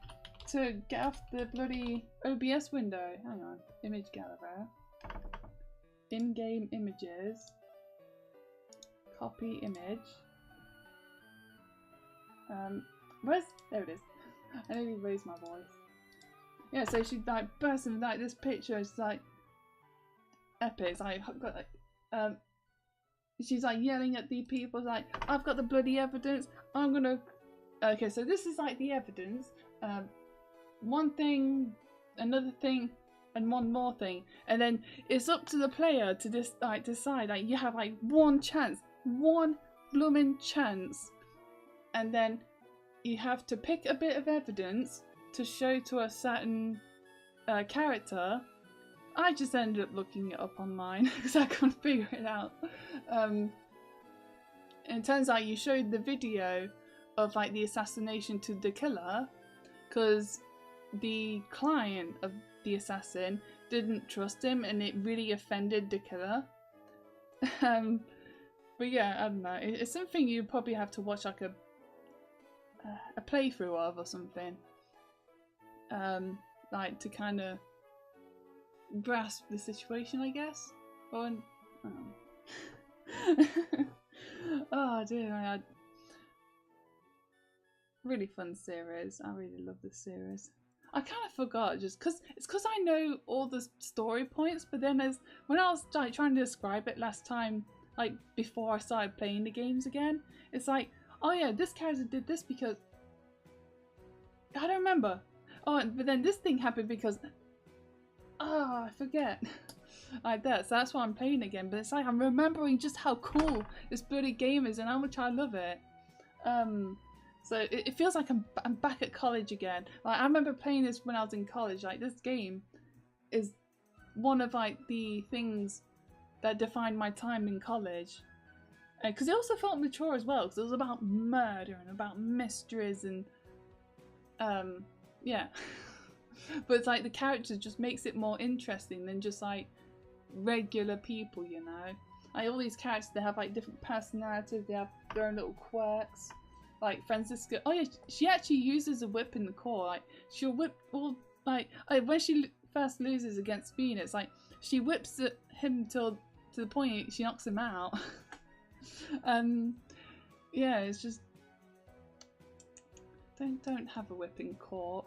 to get off the bloody OBS window. Hang on, image gallery, in-game images, copy image. There it is. I nearly raised my voice. Yeah, so she like bursts in like this picture. It's like epic. It's like got like she's like yelling at the people. It's like, I've got the bloody evidence. I'm gonna. Okay, so this is like the evidence. One thing, another thing, and one more thing, and then it's up to the player to just like decide. Like you have like one chance, one blooming chance, and then you have to pick a bit of evidence to show to a certain character. I just ended up looking it up online because I couldn't figure it out. And it turns out you showed the video of like the assassination to the killer because the client of the assassin didn't trust him, and it really offended the killer. But yeah, I don't know. It's something you probably have to watch like a playthrough of or something. Like to kind of grasp the situation, I guess. Or oh dear, really fun series. I really love this series. I kind of forgot just because I know all the story points, but then when I was like trying to describe it last time, like before I started playing the games again, it's like, oh yeah, this character did this because I don't remember. Oh, but then this thing happened because I forget. Like that. So that's why I'm playing again. But it's like I'm remembering just how cool this bloody game is and how much I love it. So it feels like I'm back at college again. Like I remember playing this when I was in college. Like this game is one of like the things that defined my time in college. Because it also felt mature as well. Because it was about murder and about mysteries and yeah. But it's like the characters just makes it more interesting than just like regular people, you know. Like all these characters, they have like different personalities. They have their own little quirks. Like Francisca, oh yeah, she actually uses a whip in the core. Like she'll whip all like when she first loses against Phoenix, like she whips him to the point she knocks him out. Yeah, it's just don't have a whip in court.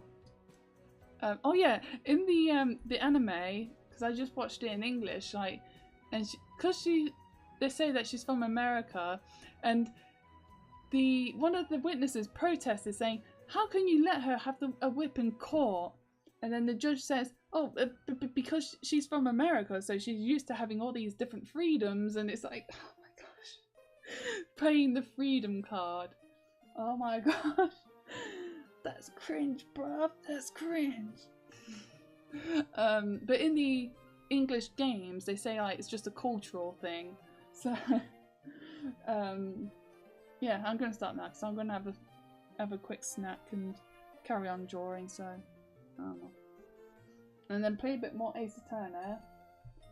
Oh yeah, in the anime, because I just watched it in English, like, and they say that she's from America, and one of the witnesses protested saying, how can you let her have a whip in court? And then the judge says, oh, because she's from America, so she's used to having all these different freedoms. And it's like, oh my gosh, playing the freedom card. Oh my gosh, that's cringe, bruv, that's cringe. But in the English games, they say like it's just a cultural thing. So yeah, I'm gonna start now because I'm gonna have a quick snack and carry on drawing. So I don't know, and then play a bit more Ace Attorney.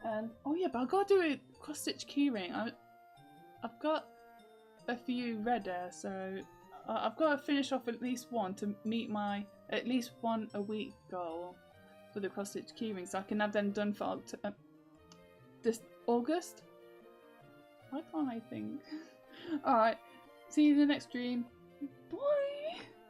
And oh yeah, but I gotta do a cross stitch keyring. I've got a few ready, so I've got to finish off at least one to meet my at least one a week goal for the cross stitch keyring, so I can have them done for this August. Why can't I think? Alright, see you in the next stream. Bye!